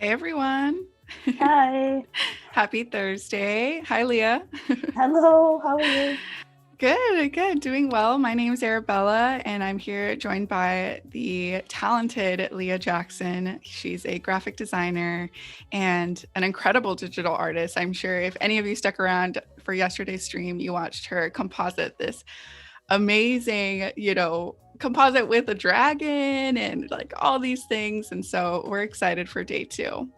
Hey everyone. Hi. Happy Thursday. Hi Leah. Hello, how are you? Good. Doing well. My name is Arabella and I'm here joined by the talented Leah Jackson. She's a graphic designer and an incredible digital artist. I'm sure if any of you stuck around for yesterday's stream, you watched her composite this amazing, composite with a dragon and like all these things. And so we're excited for day two.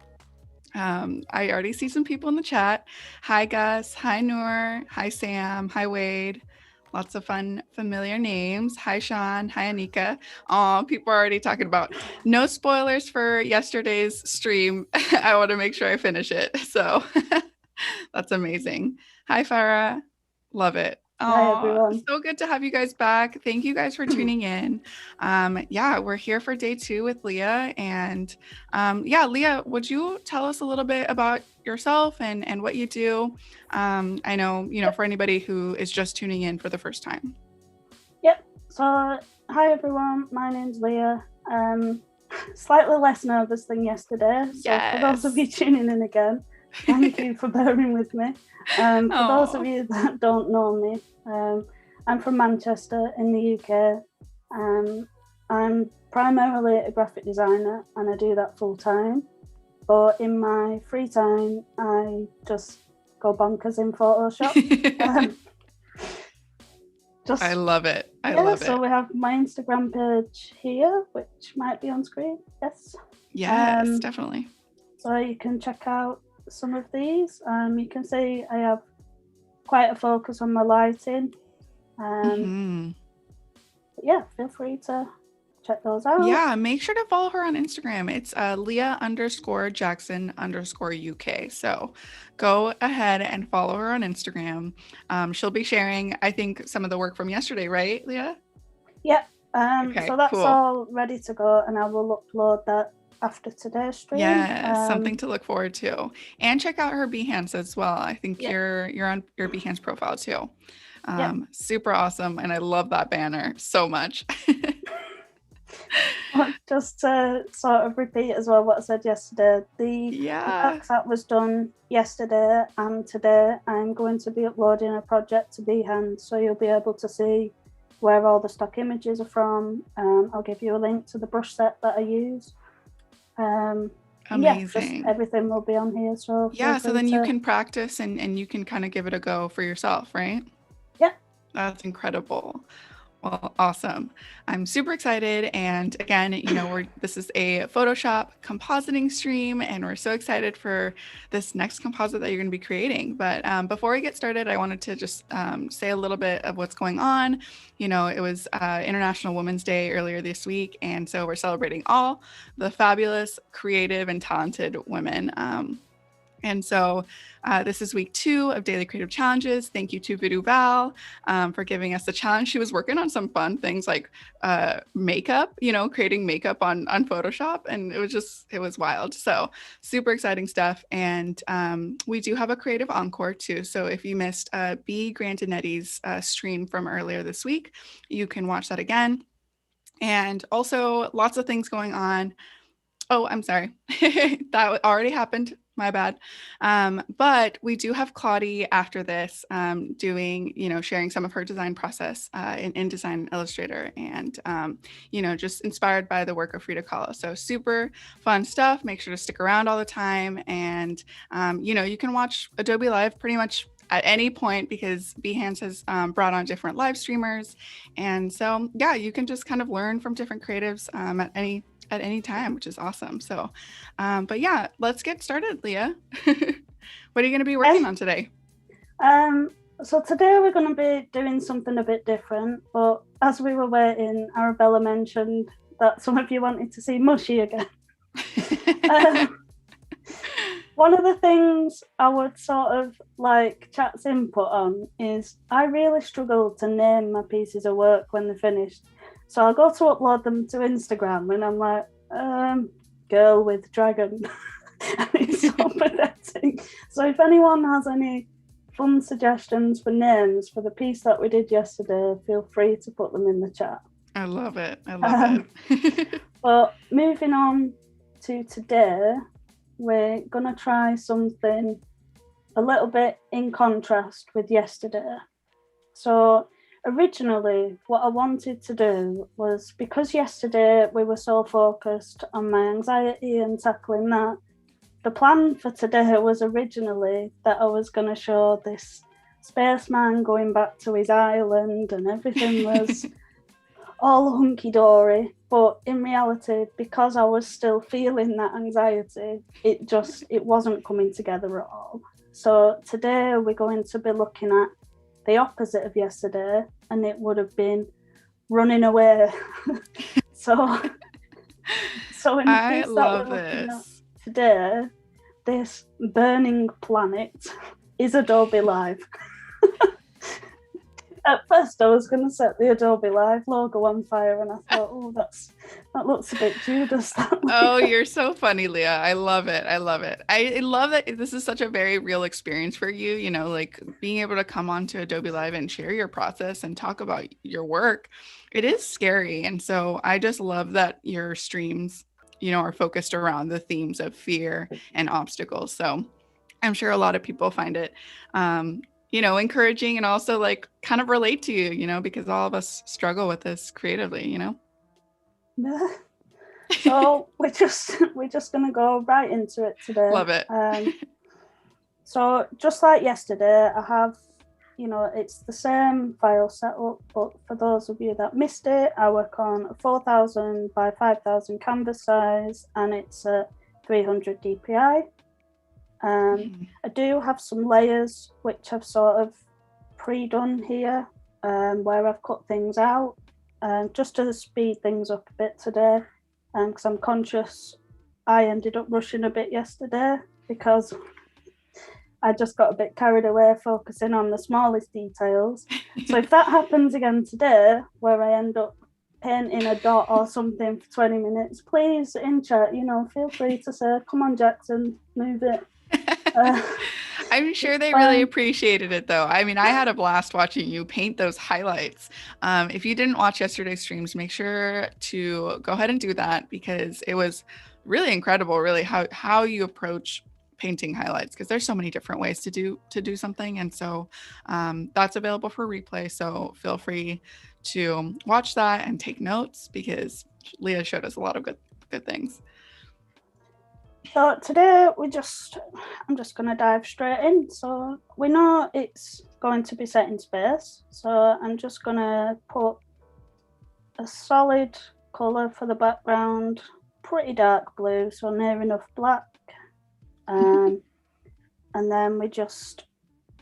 I already see some people in the chat. Hi, Gus. Hi, Noor. Hi, Sam. Hi, Wade. Lots of fun, familiar names. Hi, Sean. Hi, Anika. Oh, people are already talking about no spoilers for yesterday's stream. I want to make sure I finish it. So that's amazing. Hi, Farah. Love it. Hi, Oh, everyone. so good to have you guys back. Thank you guys for tuning in. Yeah, we're here for day two with Leah. And yeah, Leah, would you tell us a little bit about yourself and what you do? I know, for anybody who is just tuning in for the first time. Yep. So, hi, everyone. My name's Leah. Slightly less nervous than yesterday. So, for those of you tuning in again, thank you for bearing with me. For those of you that don't know me, I'm from Manchester in the UK. I'm primarily a graphic designer and I do that full time. But in my free time, I just go bonkers in Photoshop. I love it. I love it. So we have my Instagram page here, which might be on screen. Yes. Yes, definitely. So you can check out some of these. You can see I have quite a focus on my lighting. Yeah, feel free to check those out. Yeah, make sure to follow her on Instagram. It's Leah_Jackson_UK. So go ahead and follow her on Instagram. She'll be sharing, I think, some of the work from yesterday, right, Leah? Yeah. So that's cool. all ready to go, and I will upload that after today's stream. Yeah, something to look forward to. And check out her Behance as well. I think you're on your Behance profile too. Super awesome. And I love that banner so much. Just to sort of repeat as well what I said yesterday, the work that was done yesterday and today, I'm going to be uploading a project to Behance, so you'll be able to see where all the stock images are from. I'll give you a link to the brush set that I use. Amazing. Just everything will be on here. So so then you can practice and you can kind of give it a go for yourself, right? Yeah. That's incredible. Well, awesome. I'm super excited. And again, this is a Photoshop compositing stream, and we're so excited for this next composite that you're going to be creating. But before we get started, I wanted to just say a little bit of what's going on. It was International Women's Day earlier this week. And so we're celebrating all the fabulous, creative, and talented women. And so this is week 2 of Daily Creative Challenges. Thank you to VooDoo Val for giving us the challenge. She was working on some fun things like makeup, creating makeup on Photoshop. And it was wild. So super exciting stuff. And we do have a creative encore too. So if you missed B. Grantinetti's stream from earlier this week, you can watch that again. And also lots of things going on. Oh, I'm sorry. That already happened. My bad. But we do have Claudie after this doing, sharing some of her design process in InDesign Illustrator and, just inspired by the work of Frida Kahlo. So super fun stuff. Make sure to stick around all the time. And, you can watch Adobe Live pretty much at any point because Behance has brought on different live streamers. And so, yeah, you can just kind of learn from different creatives at any time, which is awesome. So, but yeah, let's get started, Leah. What are you going to be working on today? So today we're going to be doing something a bit different, but as we were waiting, Arabella mentioned that some of you wanted to see Mushy again. One of the things I would sort of like chat's input on is I really struggle to name my pieces of work when they're finished. So I'll go to upload them to Instagram and I'm like, girl with dragon. And it's so pathetic. So if anyone has any fun suggestions for names for the piece that we did yesterday, feel free to put them in the chat. I love it. I love it. But moving on to today, we're going to try something a little bit in contrast with yesterday. So originally what I wanted to do was, because yesterday we were so focused on my anxiety and tackling that, the plan for today was originally that I was going to show this spaceman going back to his island and everything was all hunky-dory. But in reality, because I was still feeling that anxiety, it wasn't coming together at all. So today we're going to be looking at the opposite of yesterday, and it would have been running away. so in the I piece love that we're looking this. at today, this burning planet is Adobe Live. At first I was going to set the Adobe Live logo on fire, and I thought, oh, that looks a bit Judas. Oh, you're so funny, Leah. I love it. I love it. I love that this is such a very real experience for you, you know, like being able to come onto Adobe Live and share your process and talk about your work. It is scary. And so I just love that your streams, you know, are focused around the themes of fear and obstacles. So I'm sure a lot of people find it you know, encouraging and also like kind of relate to you, you know, because all of us struggle with this creatively, you know? Yeah. So we're just going to go right into it today. Love it. So just like yesterday, I have, you know, it's the same file setup, but for those of you that missed it, I work on a 4,000 by 5,000 canvas size, and it's a 300 DPI. I do have some layers which I've sort of pre-done here, where I've cut things out, just to speed things up a bit today, because I'm conscious I ended up rushing a bit yesterday because I just got a bit carried away focusing on the smallest details. So if that happens again today, where I end up painting a dot or something for 20 minutes, please in chat, you know, feel free to say, come on Jackson, move it. I'm sure they really appreciated it though. I mean, I had a blast watching you paint those highlights. If you didn't watch yesterday's streams, make sure to go ahead and do that, because it was really incredible, really how you approach painting highlights, because there's so many different ways to do something. And so that's available for replay. So feel free to watch that and take notes, because Leah showed us a lot of good things. So today I'm just going to dive straight in. So we know it's going to be set in space. So I'm just going to put a solid colour for the background, pretty dark blue, so near enough black. And then we just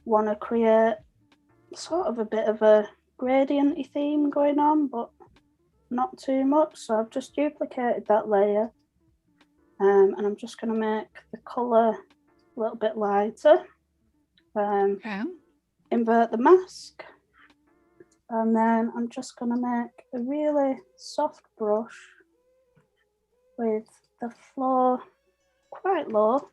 want to create sort of a bit of a gradient-y theme going on, but not too much. So I've just duplicated that layer. And I'm just going to make the colour a little bit lighter. Invert the mask. And then I'm just going to make a really soft brush with the flow quite low.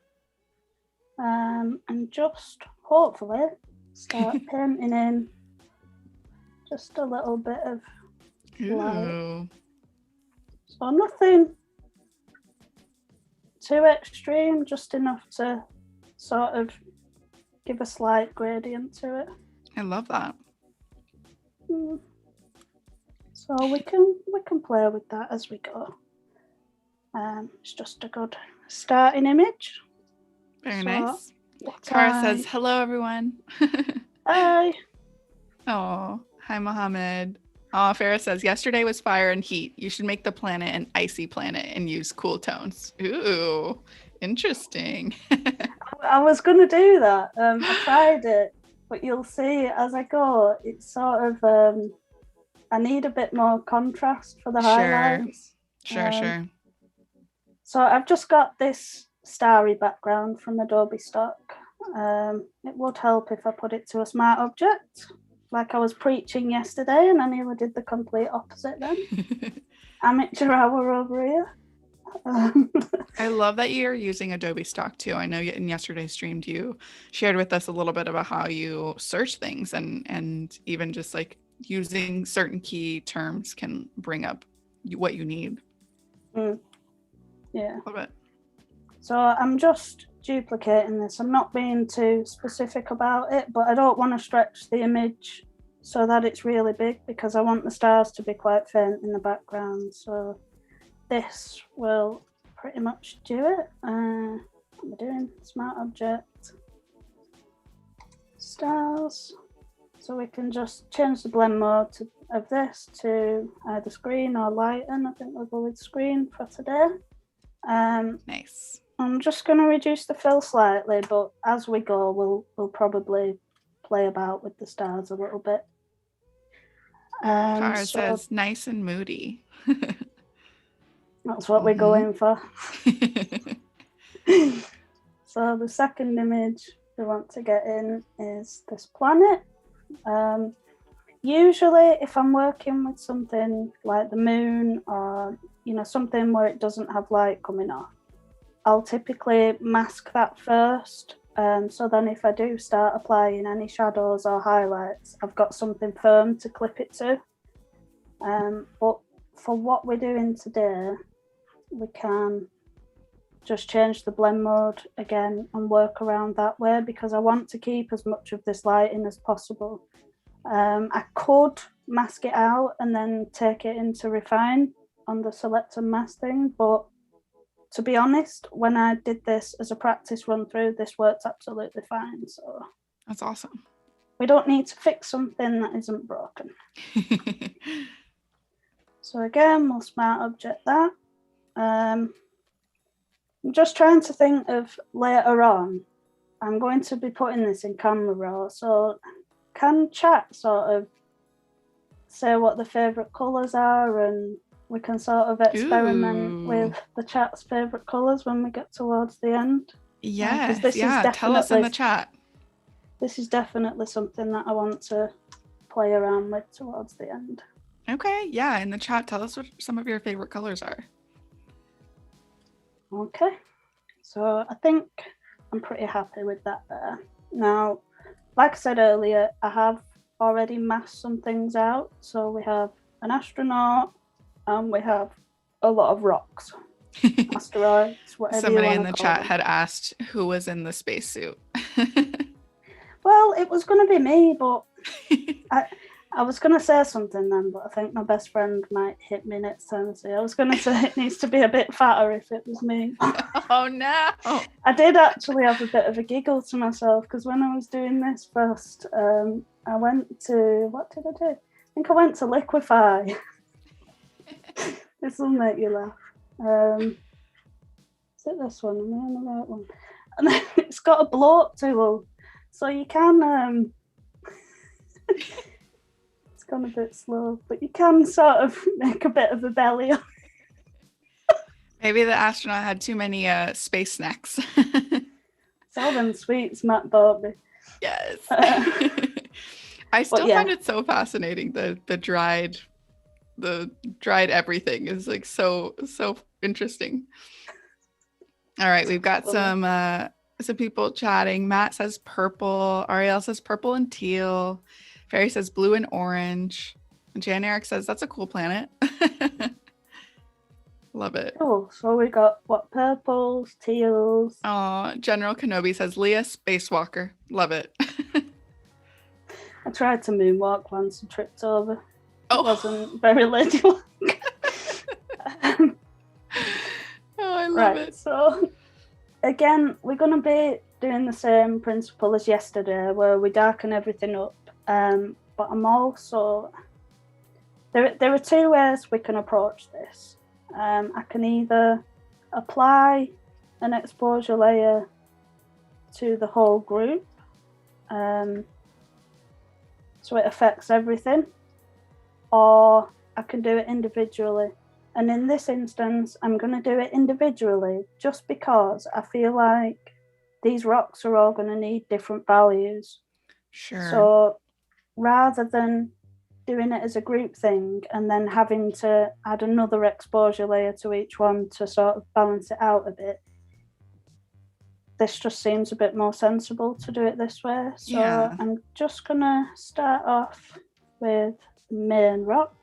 And just hopefully start painting in just a little bit of light. So nothing too extreme, just enough to sort of give a slight gradient to it. I love that. So we can play with that as we go. It's just a good starting image. Very nice. Tara says, hello, everyone. Hi. Oh, hi, Mohammed. Oh, Farah says, yesterday was fire and heat. You should make the planet an icy planet and use cool tones. Ooh, interesting. I was going to do that. I tried it, but you'll see as I go, it's sort of, I need a bit more contrast for the highlights. Sure. So I've just got this starry background from Adobe Stock. It would help if I put it to a smart object, like I was preaching yesterday, and I nearly did the complete opposite then. Amateur hour over here. I love that you're using Adobe Stock too. I know in yesterday's stream you shared with us a little bit about how you search things, and even just like using certain key terms can bring up what you need. Yeah. Love it. So I'm just duplicating this. I'm not being too specific about it, but I don't want to stretch the image so that it's really big because I want the stars to be quite faint in the background. So this will pretty much do it. What am I doing? Smart object, stars. So we can just change the blend mode of this to either screen or lighten. I think we'll go with screen for today. Nice. I'm just going to reduce the fill slightly, but as we go, we'll probably play about with the stars a little bit. Farah says nice and moody. That's what we're going for. So the second image we want to get in is this planet. Usually if I'm working with something like the moon or something where it doesn't have light coming off, I'll typically mask that first, so then if I do start applying any shadows or highlights, I've got something firm to clip it to. But for what we're doing today, we can just change the blend mode again and work around that way because I want to keep as much of this lighting as possible. I could mask it out and then take it into refine on the select and mask thing, but to be honest, when I did this as a practice run through, this worked absolutely fine. So that's awesome. We don't need to fix something that isn't broken. So again, we'll smart object that. I'm just trying to think of later on. I'm going to be putting this in camera raw. So can chat sort of say what the favourite colours are, and we can sort of experiment with the chat's favourite colours when we get towards the end. Yes, tell us in the chat. This is definitely something that I want to play around with towards the end. Okay, yeah, in the chat, tell us what some of your favourite colours are. Okay, so I think I'm pretty happy with that there. Now, like I said earlier, I have already masked some things out. So we have an astronaut and we have a lot of rocks, asteroids, whatever. Somebody in the chat had asked who was in the spacesuit. Well, it was going to be me, but I was going to say something then, but I think my best friend might hit me next time. So I was going to say it needs to be a bit fatter if it was me. Oh, no. I did actually have a bit of a giggle to myself because when I was doing this first, I went to, what did I do? I think I went to liquefy. This will make you laugh. Is it this one? Am I on the right one? And then it's got a blow up tool. So you can, it's gone a bit slow, but you can sort of make a bit of a belly. Maybe the astronaut had too many space snacks. It's all them sweets Matt bought me. Yes. I still find it so fascinating, the dried everything is like so interesting. All right, we've got some people chatting. Matt says purple. Ariel says purple and teal. Ferry says blue and orange. And Jan Eric says that's a cool planet. Love it. Cool. So we got purples, teals. Oh, General Kenobi says Leah Spacewalker. Love it. I tried to moonwalk once and tripped over. Oh. It wasn't very ladylike. Oh, I love it. So again, we're going to be doing the same principle as yesterday where we darken everything up. But I'm also... There are two ways we can approach this. I can either apply an exposure layer to the whole group, so it affects everything, or I can do it individually. And in this instance, I'm going to do it individually just because I feel like these rocks are all going to need different values. Sure. So rather than doing it as a group thing and then having to add another exposure layer to each one to sort of balance it out a bit, this just seems a bit more sensible to do it this way. So yeah. I'm just gonna start off with main rock.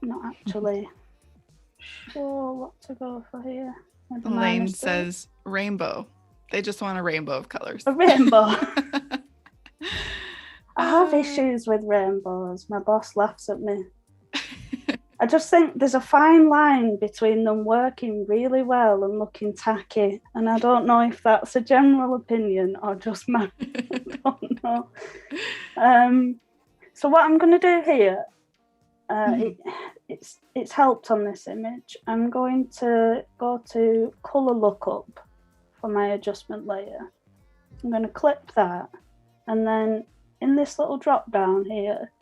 Not actually sure what to go for here. Elaine says rainbow. They just want a rainbow of colors. A rainbow. I have issues with rainbows. My boss laughs at me. I just think there's a fine line between them working really well and looking tacky. And I don't know if that's a general opinion or just mine. I don't know. So what I'm going to do here, it's helped on this image. I'm going to go to color lookup for my adjustment layer. I'm going to clip that. And then in this little drop down here,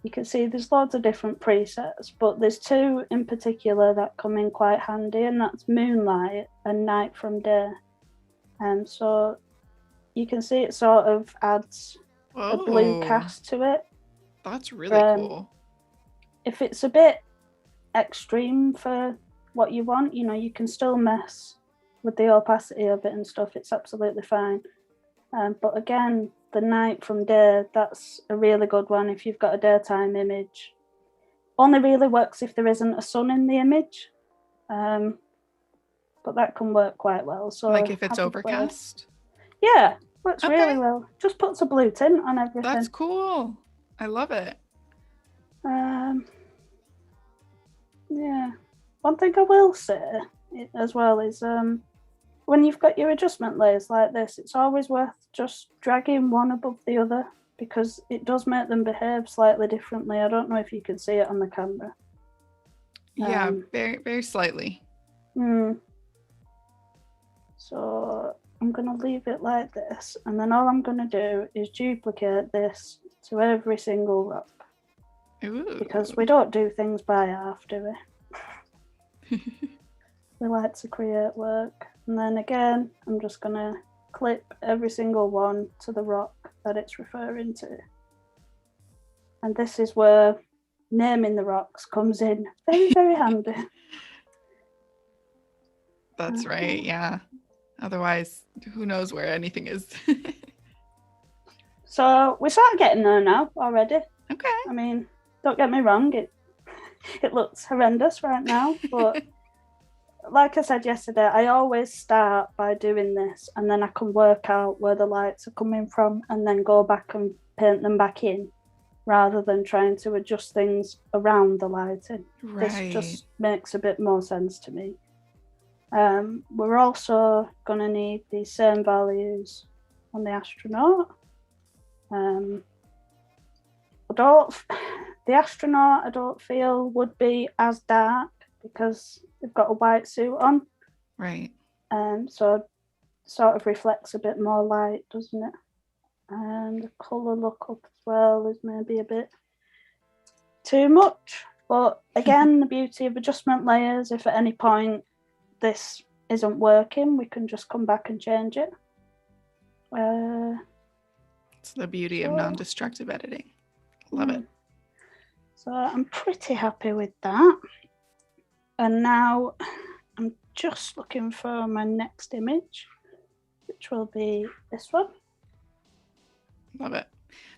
you can see there's loads of different presets, but there's two in particular that come in quite handy, and that's moonlight and night from day. And so you can see it sort of adds a blue cast to it. That's really cool. If it's a bit extreme for what you want, you know, you can still mess with the opacity of it and stuff. It's absolutely fine. But again, the night from day, that's a really good one if you've got a daytime image. Only really works if there isn't a sun in the image. But that can work quite well. So like if it's overcast? Yeah, works really well. Just puts a blue tint on everything. That's cool. I love it. Yeah. One thing I will say as well is when you've got your adjustment layers like this, it's always worth just dragging one above the other because it does make them behave slightly differently. I don't know if you can see it on the camera. Yeah, very, very slightly. So I'm going to leave it like this, and then all I'm going to do is duplicate this to every single rock. Ooh. Because we don't do things by half, do we? We like to create work. And then again, I'm just going to clip every single one to the rock that it's referring to. And this is where naming the rocks comes in very, very handy. That's right, yeah. Otherwise, who knows where anything is. So we're sort of getting there now already. Okay. I mean, don't get me wrong, it looks horrendous right now, but like I said yesterday, I always start by doing this and then I can work out where the lights are coming from and then go back and paint them back in rather than trying to adjust things around the lighting. Right. This just makes a bit more sense to me. We're also going to need the same values on the astronaut. The astronaut I don't feel would be as dark because they've got a white suit on. Right. So it sort of reflects a bit more light, doesn't it? And the colour lookup as well is maybe a bit too much. But again, the beauty of adjustment layers, if at any point this isn't working, we can just come back and change it. It's the beauty of non-destructive editing. Love it. So I'm pretty happy with that. And now I'm just looking for my next image, which will be this one. Love it.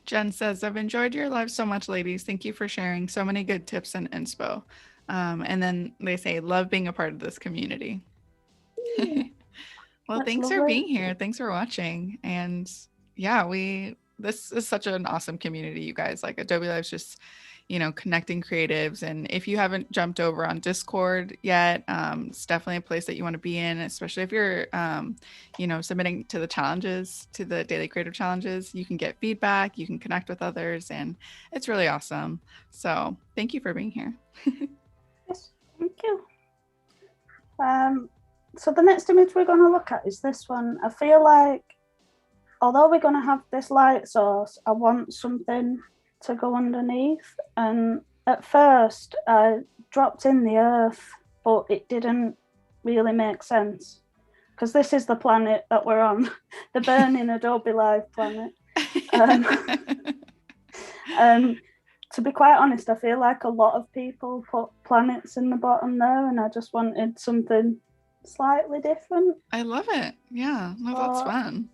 Jen says, I've enjoyed your live so much, ladies. Thank you for sharing so many good tips and inspo. And then they say, love being a part of this community. Well, thanks for being here. Thanks for watching. And yeah, this is such an awesome community, you guys. Like Adobe Live's just, connecting creatives. And if you haven't jumped over on Discord yet, it's definitely a place that you want to be in, especially if you're, submitting to the challenges, to the daily creative challenges. You can get feedback, you can connect with others, and it's really awesome. So thank you for being here. Yes, thank you. So the next image we're going to look at is this one. I feel like, although we're going to have this light source, I want something to go underneath. And at first I dropped in the earth, but it didn't really make sense because this is the planet that we're on, the burning Adobe Live planet. To be quite honest, I feel like a lot of people put planets in the bottom there, and I just wanted something slightly different. I love it. Yeah, no, that's fun.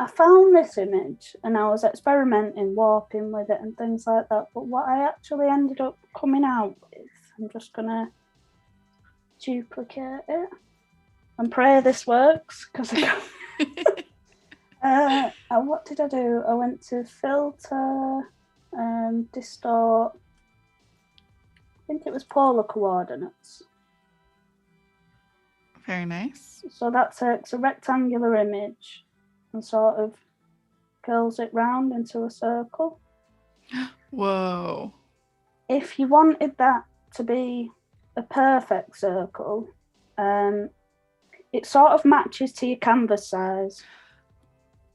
I found this image and I was experimenting, warping with it and things like that. But what I actually ended up coming out with, I'm just going to duplicate it and pray this works, because what did I do? I went to filter, distort. I think it was polar coordinates. Very nice. So that takes a rectangular image and sort of curls it round into a circle. Whoa. If you wanted that to be a perfect circle, it sort of matches to your canvas size.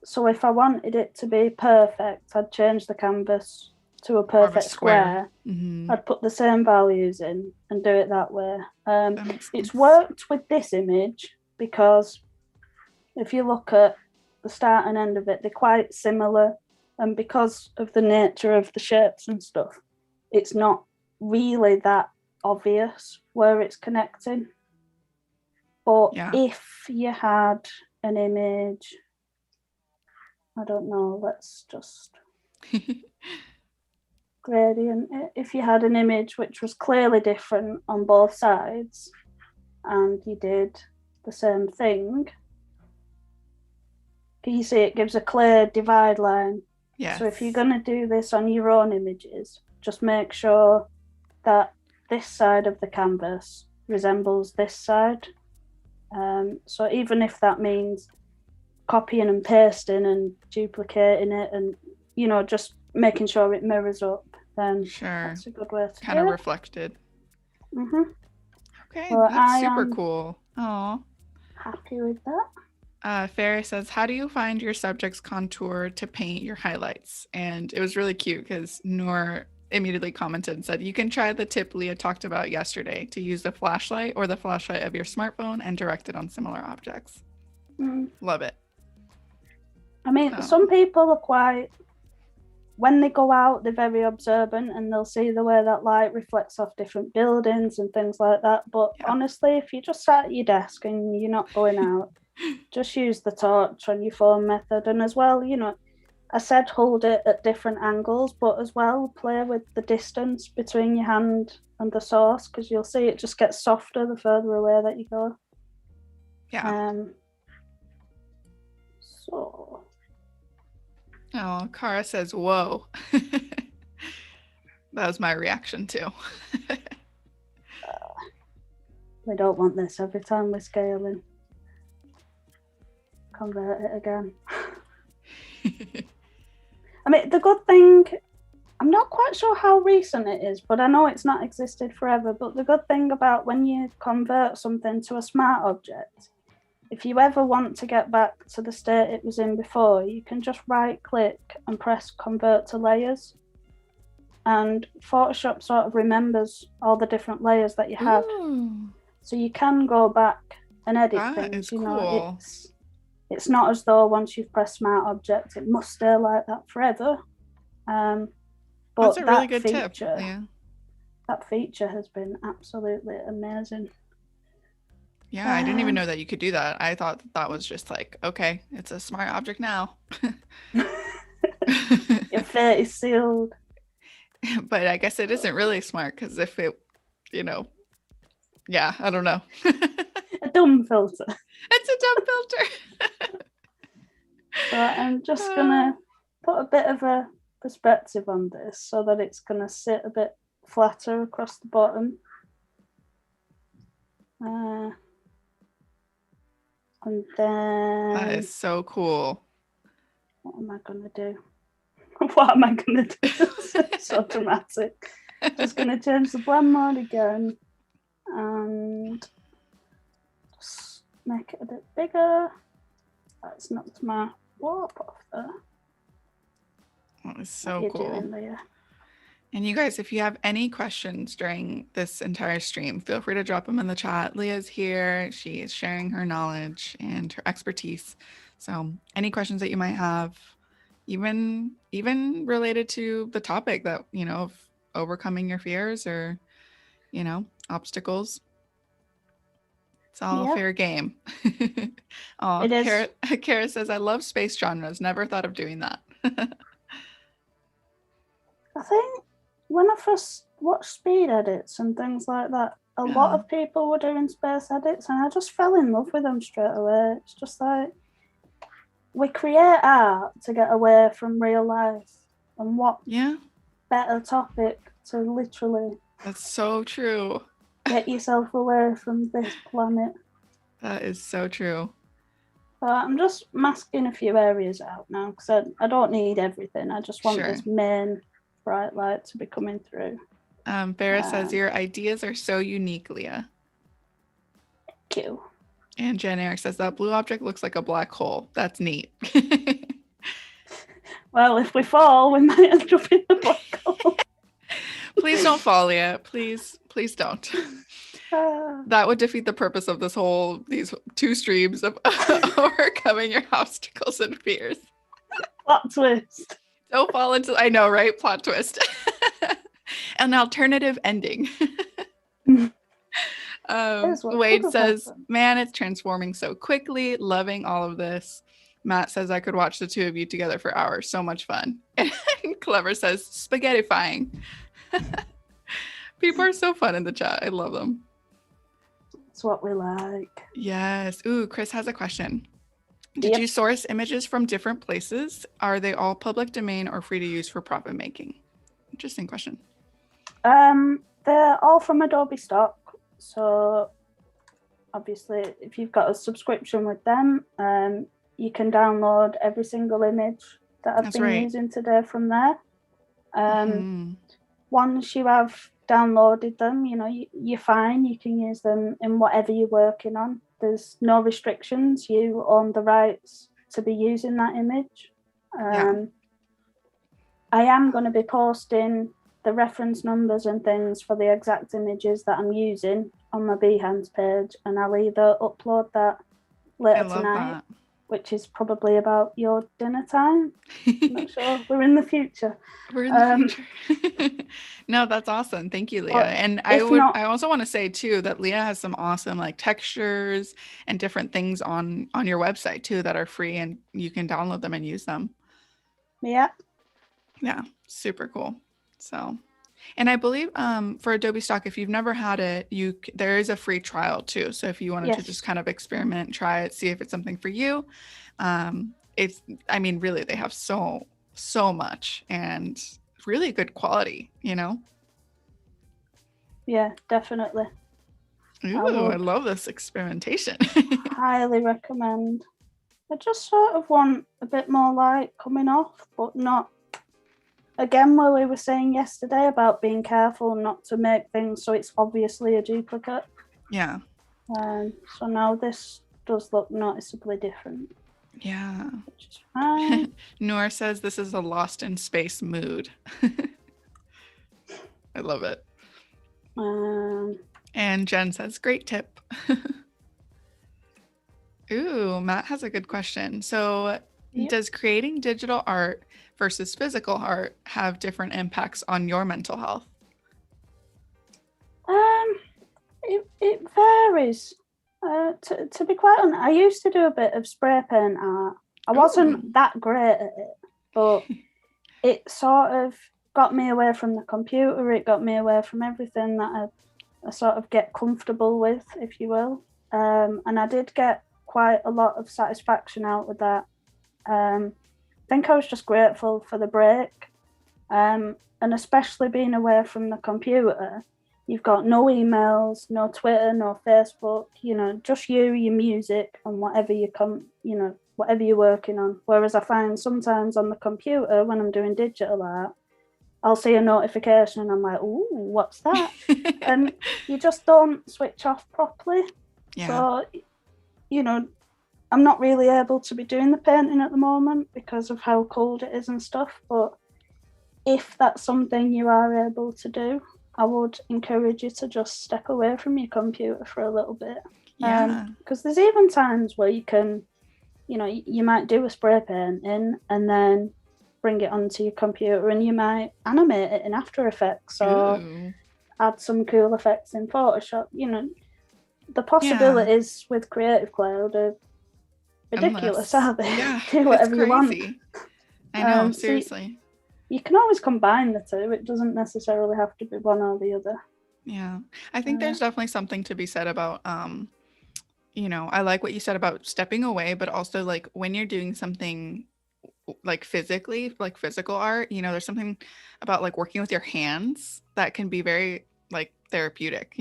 So if I wanted it to be perfect, I'd change the canvas to a perfect square. Mm-hmm. I'd put the same values in and do it that way. It's worked with this image because if you look at the start and end of it, they're quite similar. And because of the nature of the shapes and stuff, it's not really that obvious where it's connecting. But if you had an image, I don't know, let's just gradient it. If you had an image which was clearly different on both sides and you did the same thing, you see it gives a clear divide line. Yes. So if you're going to do this on your own images, just make sure that this side of the canvas resembles this side. So even if that means copying and pasting and duplicating it and, you know, just making sure it mirrors up, then that's a good way to kind of reflected. Mm-hmm. Okay, well, that's super cool. Oh, happy with that. Ferry says, how do you find your subject's contour to paint your highlights? And it was really cute because Noor immediately commented and said, you can try the tip Leah talked about yesterday to use the flashlight or the flashlight of your smartphone and direct it on similar objects. Love it. I mean, some people are quite, when they go out, they're very observant and they'll see the way that light reflects off different buildings and things like that. But honestly, if you just sat at your desk and you're not going out, just use the torch on your phone method. And as well, you know, I said hold it at different angles, but as well play with the distance between your hand and the source, because you'll see it just gets softer the further away that you go. Oh, Cara says, whoa. That was my reaction too. We don't want this every time we're scaling. Convert it again. I mean, the good thing, I'm not quite sure how recent it is, but I know it's not existed forever. But the good thing about when you convert something to a smart object, if you ever want to get back to the state it was in before, you can just right click and press convert to layers. And Photoshop sort of remembers all the different layers that you had. So you can go back and edit things. You know, it's not as though once you've pressed smart object, it must stay like that forever. But that's a really good tip. Yeah. That feature has been absolutely amazing. Yeah, I didn't even know that you could do that. I thought that was just like, okay, it's a smart object now. Your fate is sealed. But I guess it isn't really smart because if it, you know, yeah, I don't know. A dumb filter. It's a dumb filter. So I'm just going to put a bit of a perspective on this so that it's going to sit a bit flatter across the bottom. And then... That is so cool. What am I going to do? What am I going to do? It's so dramatic. Just going to change the blend mode again and just make it a bit bigger. That's knocked my warp off there. That is so cool. And you guys, if you have any questions during this entire stream, feel free to drop them in the chat. Leah's here. She is sharing her knowledge and her expertise. So any questions that you might have, even related to the topic that, you know, of overcoming your fears or, you know, obstacles, it's all fair game. Oh, it is. Kara says, I love space genres. Never thought of doing that. I think when I first watched speed edits and things like that, a lot of people were doing space edits, and I just fell in love with them straight away. It's just like, we create art to get away from real life, and what better topic to literally that's so true, get yourself away from this planet. That is so true. I'm just masking a few areas out now because I don't need everything. I just want this main bright light to be coming through. Vera says, your ideas are so unique, Leah. Thank you. And Jen Eric says, that blue object looks like a black hole. That's neat. Well, if we fall, we might end up in a black hole. Please don't fall, Leah. Please don't. That would defeat the purpose of these 2 streams of overcoming your obstacles and fears. Plot twist. Don't fall into, I know, right? Plot twist. An alternative ending. Wade says, man, it's transforming so quickly. Loving all of this. Matt says, I could watch the 2 of you together for hours. So much fun. And Clever says, spaghettifying. People are so fun in the chat. I love them. That's what we like. Yes. Ooh, Chris has a question. Did you source images from different places? Are they all public domain or free to use for profit making? Interesting question. They're all from Adobe Stock. So obviously, if you've got a subscription with them, you can download every single image that I've been using today from there. Once you have downloaded them, you're fine. You can use them in whatever you're working on. There's no restrictions. You own the rights to be using that image. I am going to be posting the reference numbers and things for the exact images that I'm using on my Behance page, and I'll either upload that later tonight, which is probably about your dinner time. I'm not sure. We're in the future. We're in the future. No, that's awesome. Thank you, Leah. And I also want to say too that Leah has some awesome like textures and different things on your website too that are free, and you can download them and use them. Yeah, super cool. So, and I believe for Adobe Stock, if you've never had it, there is a free trial too. So if you wanted to just kind of experiment, try it, see if it's something for you. Really, they have so much and really good quality, Yeah, definitely. Ooh, I love this experimentation. Highly recommend. I just sort of want a bit more light coming off, but not. Again, where we were saying yesterday about being careful not to make things so it's obviously a duplicate. Yeah. So now this does look noticeably different. Yeah. Which is fine. Noor says this is a Lost in Space mood. I love it. And Jen says, great tip. Ooh, Matt has a good question. So does creating digital art versus physical art have different impacts on your mental health? It varies. To be quite honest, I used to do a bit of spray paint art. I wasn't that great at it, but it sort of got me away from the computer. It got me away from everything that I sort of get comfortable with, if you will. And I did get quite a lot of satisfaction out with that. I think I was just grateful for the break. And especially being away from the computer, you've got no emails, no Twitter, no Facebook, just your music and whatever whatever you're working on. Whereas I find sometimes on the computer when I'm doing digital art, I'll see a notification and I'm like, ooh, what's that? And you just don't switch off properly. Yeah. So, I'm not really able to be doing the painting at the moment because of how cold it is and stuff. But if that's something you are able to do, I would encourage you to just step away from your computer for a little bit. Yeah. Because there's even times where you can, you might do a spray painting and then bring it onto your computer and you might animate it in After Effects or add some cool effects in Photoshop. The possibilities with Creative Cloud are ridiculous, aren't they? Yeah, do whatever you want. I know, seriously. So you can always combine the two. It doesn't necessarily have to be one or the other. Yeah. I think there's definitely something to be said about, I like what you said about stepping away, but also like when you're doing something like physically, like physical art, there's something about like working with your hands that can be very like therapeutic,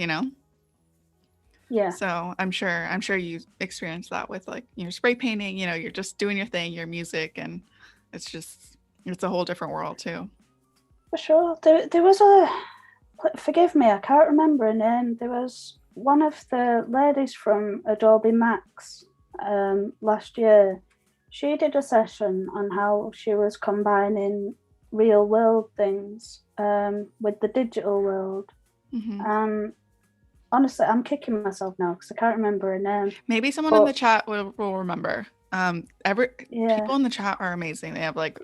Yeah. So I'm sure you experience that with like, spray painting, you're just doing your thing, your music, and it's a whole different world too. For sure. There was forgive me, I can't remember her name. There was one of the ladies from Adobe Max last year. She did a session on how she was combining real world things with the digital world. Honestly, I'm kicking myself now because I can't remember her name. Maybe someone in the chat will remember. People in the chat are amazing. They have like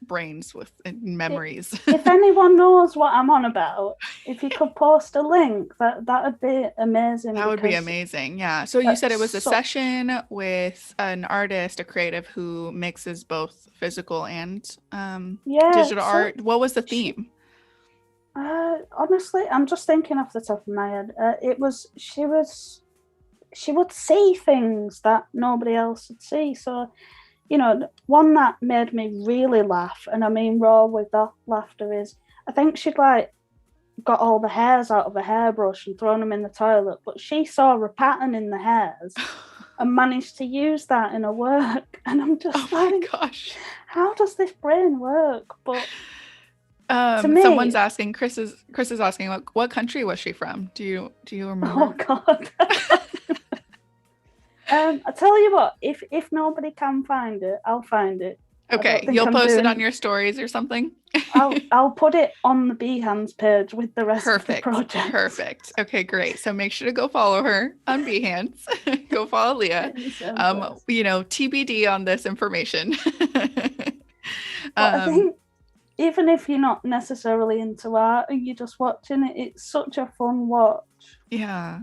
brains with memories. If anyone knows what I'm on about, if you could post a link, that'd be amazing. That would be amazing. Yeah. So you said it was a session with an artist, a creative who mixes both physical and digital art. What was the theme? Honestly, I'm just thinking off the top of my head. She would see things that nobody else would see. So, one that made me really laugh, and I mean raw with that laughter, is I think she'd like got all the hairs out of a hairbrush and thrown them in the toilet, but she saw a pattern in the hairs and managed to use that in her work. And I'm just my gosh, how does this brain work? But someone's asking, Chris is asking, what country was she from? Do you remember? Oh God. I tell you what, if nobody can find it, I'll find it. Okay, you'll post it on your stories or something. I'll put it on the Behance page with the rest of the project. Perfect. Okay, great. So make sure to go follow her on Behance. Go follow Leah. TBD on this information. I think even if you're not necessarily into art and you're just watching it, it's such a fun watch. Yeah.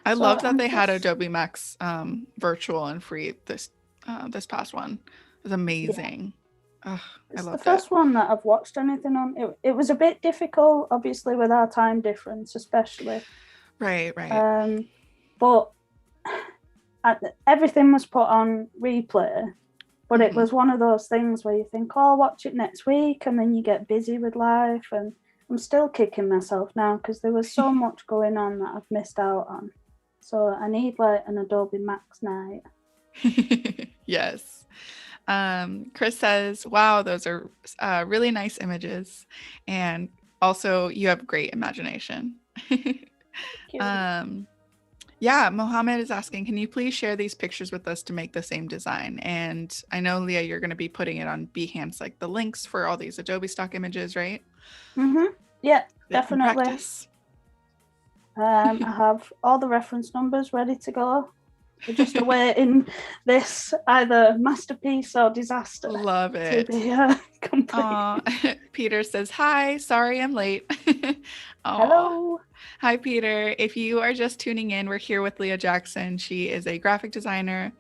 I love that they had Adobe Max virtual and free this past one. It was amazing. Yeah. It's the first one that I've watched anything on. It was a bit difficult, obviously, with our time difference, especially. Right. But everything was put on replay. But it was one of those things where you think, oh, I'll watch it next week, and then you get busy with life. And I'm still kicking myself now because there was so much going on that I've missed out on. So I need like an Adobe Max night. Yes. Chris says, wow, those are really nice images. And also you have great imagination. Yeah, Mohammed is asking, can you please share these pictures with us to make the same design? And I know, Leah, you're going to be putting it on Behance, like the links for all these Adobe Stock images, right? Yeah, definitely. I have all the reference numbers ready to go. We're just awaiting this either masterpiece or disaster. Love it. To be complete. Peter says, hi, sorry I'm late. Hello. Hi, Peter. If you are just tuning in, we're here with Leah Jackson. She is a graphic designer,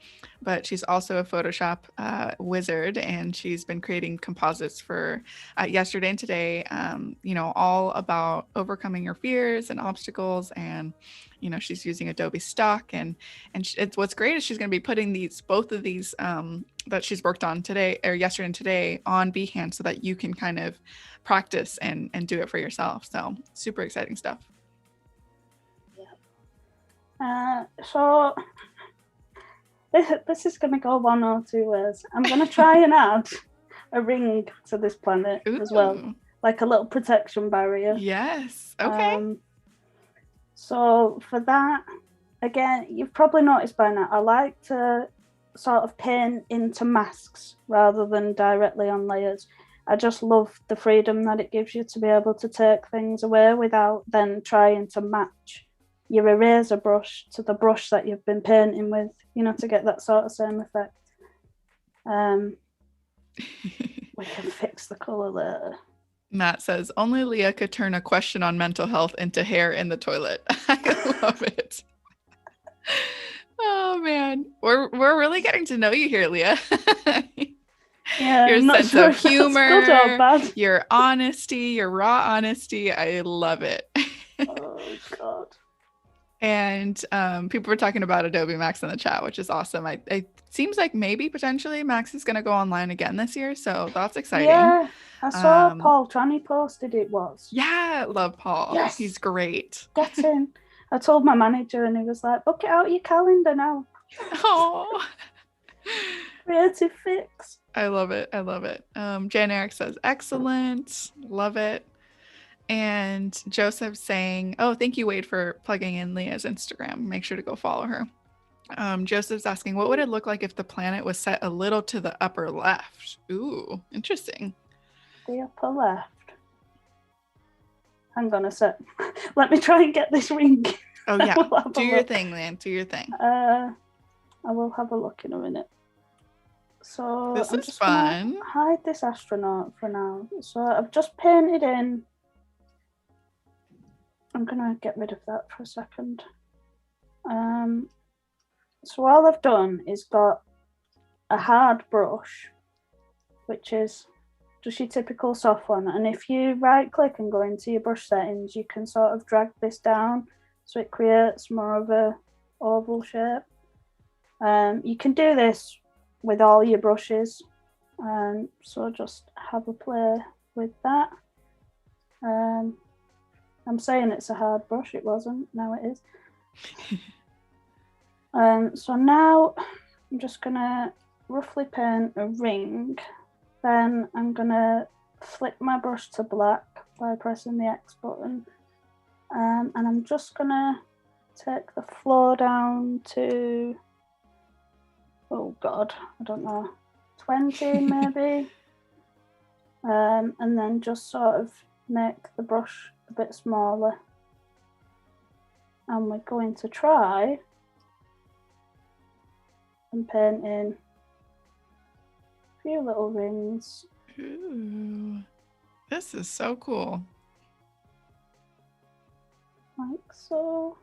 but she's also a Photoshop wizard, and she's been creating composites for yesterday and today, all about overcoming your fears and obstacles. And, she's using Adobe Stock. And what's great is she's going to be putting both of these that she's worked on today or yesterday and today on Behance so that you can kind of practice and do it for yourself. So super exciting stuff. So this is going to go one or two ways. I'm going to try and add a ring to this planet as well, like a little protection barrier. Yes. Okay. So for that, again, you've probably noticed by now, I like to sort of paint into masks rather than directly on layers. I just love the freedom that it gives you to be able to take things away without then trying to match your eraser brush to the brush that you've been painting with, to get that sort of same effect. We can fix the colour later. Matt says, only Leah could turn a question on mental health into hair in the toilet. I love it. Oh, man. We're really getting to know you here, Leah. Yeah, your I'm not sense sure of if that's good or humor, bad. your honesty, your raw honesty. I love it. Oh God. And people were talking about Adobe Max in the chat, which is awesome. It seems like maybe potentially Max is going to go online again this year, so that's exciting. Yeah, I saw Paul Tranny posted it was. Yeah, love Paul. Yes, he's great. Get in. I told my manager, and he was like, "Book it out your calendar now." Oh, creative fix. I love it. I love it. Jan Eric says excellent. Love it. And Joseph saying, oh, thank you, Wade, for plugging in Leah's Instagram. Make sure to go follow her. Joseph's asking, what would it look like if the planet was set a little to the upper left? Ooh, interesting. The upper left. Hang on a sec. Let me try and get this ring. Oh, yeah. Do your thing, Leanne. Do your thing. I will have a look in a minute. So this I'm is just fun. Gonna hide this astronaut for now. So I've just painted in. I'm gonna get rid of that for a second. So all I've done is got a hard brush, which is just your typical soft one. And if you right click and go into your brush settings, you can sort of drag this down so it creates more of a oval shape. You can do this with all your brushes. So just have a play with that. I'm saying it's a hard brush, it wasn't, now it is. So now I'm just gonna roughly paint a ring. Then I'm gonna flick my brush to black by pressing the X button. And I'm just gonna take the floor down to, oh God, I don't know, 20 maybe. And then just sort of make the brush a bit smaller. And we're going to try and paint in a few little rings. Ooh, this is so cool. Like so.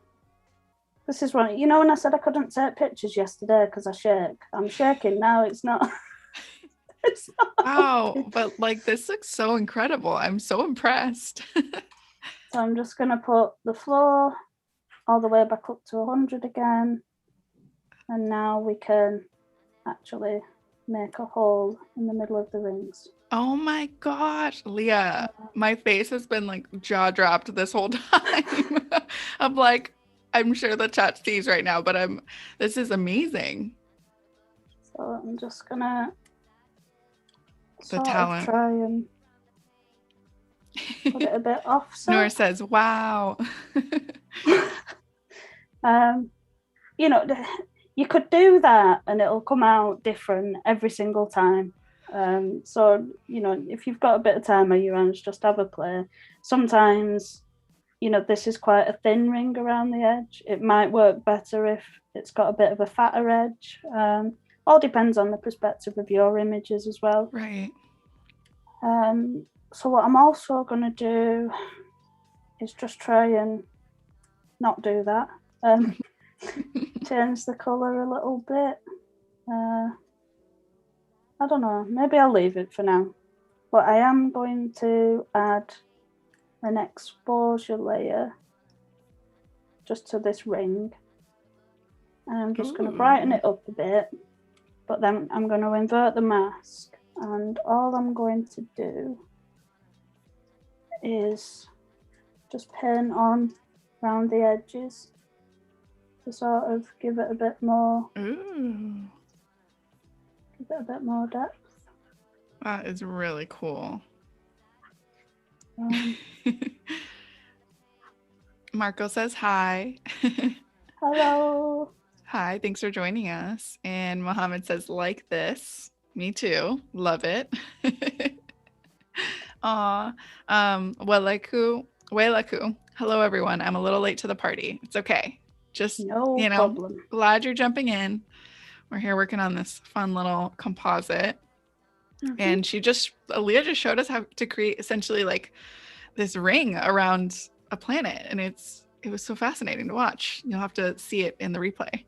This is right. You know when I said I couldn't take pictures yesterday because I shake? I'm shaking now. It's not. It's not. Wow, but like this looks so incredible. I'm so impressed. So I'm just going to put the floor all the way back up to 100 again. And now we can actually make a hole in the middle of the rings. Oh my gosh, Leah, my face has been like jaw dropped this whole time. I'm like, I'm sure the chat sees right now, but this is amazing. So I'm just gonna talent. Try and put it a bit off. Nora says, wow. You know, you could do that and it'll come out different every single time. So, you know, if you've got a bit of time on your hands, just have a play. Sometimes, you know, this is quite a thin ring around the edge. It might work better if it's got a bit of a fatter edge. All depends on the perspective of your images as well. Right. So what I'm also going to do is just try and not do that. Change the colour a little bit. I don't know, maybe I'll leave it for now. But I am going to add an exposure layer just to this ring. And I'm just going to brighten it up a bit. But then I'm going to invert the mask. And all I'm going to do is just paint on around the edges to sort of give it a bit more. Ooh. Give it a bit more depth. That is really cool. Marco says hi. Hello. Hi, thanks for joining us. And Mohammed says, like this. Me too. Love it. Aw. Welaku. Hello, everyone. I'm a little late to the party. It's okay. Just, no you know, problem. Glad you're jumping in. We're here working on this fun little composite. Mm-hmm. And Leah just showed us how to create essentially like this ring around a planet. And it was so fascinating to watch. You'll have to see it in the replay.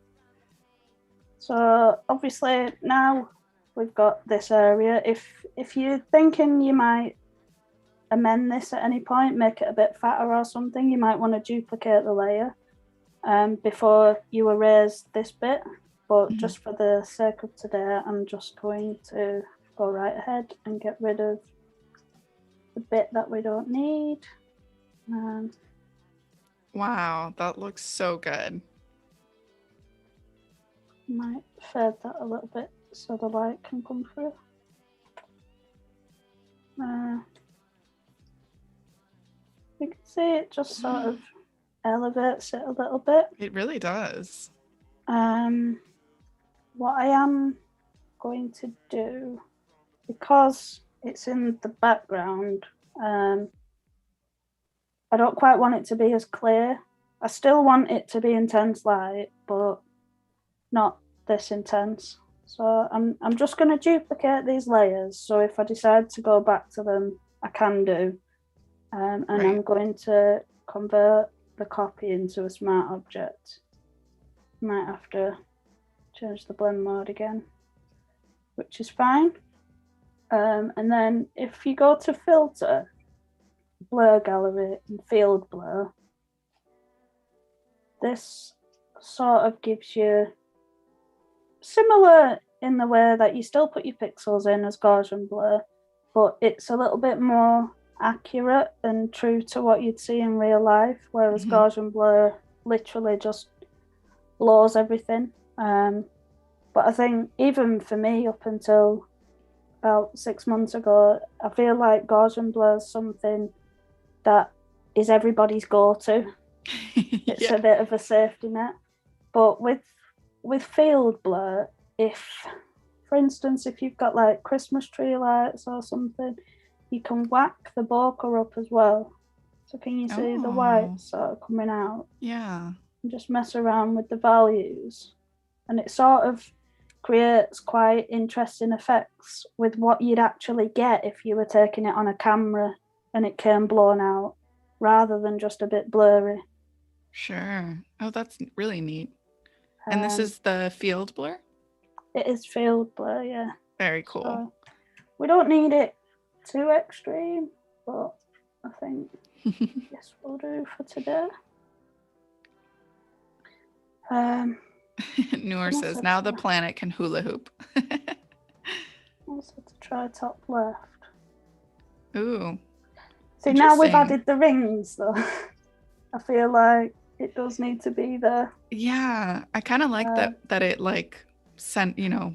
So obviously now we've got this area. If you're thinking you might amend this at any point, make it a bit fatter or something, you might want to duplicate the layer before you erase this bit. But just for the sake of today, I'm just going to go right ahead and get rid of the bit that we don't need. Wow, that looks so good. Might fade that a little bit so the light can come through. You can see it just sort of elevates it a little bit. It really does. What I am going to do, because it's in the background, I don't quite want it to be as clear. I still want it to be intense light, but not this intense. So I'm just going to duplicate these layers. So if I decide to go back to them, I can do. And right. I'm going to convert the copy into a smart object. Might have to change the blend mode again, which is fine. And then if you go to filter, blur gallery and field blur, this sort of gives you similar in the way that you still put your pixels in as Gaussian blur, but it's a little bit more accurate and true to what you'd see in real life, whereas Gaussian blur literally just blurs everything. But I think even for me, up until about 6 months ago, I feel like Gaussian blur is something that is everybody's go-to. It's a bit of a safety net. But with field blur, if, for instance, if you've got like Christmas tree lights or something, you can whack the bokeh up as well. So can you see the white sort of coming out? Yeah. And just mess around with the values. And it sort of creates quite interesting effects with what you'd actually get if you were taking it on a camera and it came blown out, rather than just a bit blurry. Sure. Oh, that's really neat. And this is the field blur? It is field blur, yeah. Very cool. So we don't need it too extreme, but I think yes, we'll do for today. Noor says, now the planet can hula hoop. Also to try top left. Ooh. See, now we've added the rings, though. I feel like it does need to be there. Yeah, I kind of like that it like sent, you know.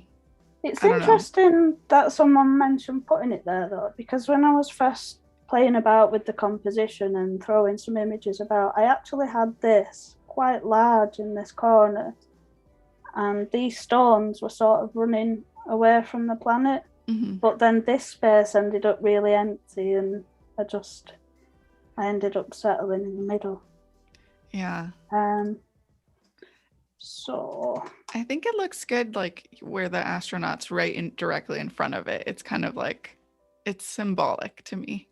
It's interesting that someone mentioned putting it there, though, because when I was first playing about with the composition and throwing some images about, I actually had this quite large in this corner, and these stones were sort of running away from the planet, but then this space ended up really empty, and I ended up settling in the middle. Yeah. So I think it looks good, like where the astronaut's right directly in front of it. It's kind of like, it's symbolic to me.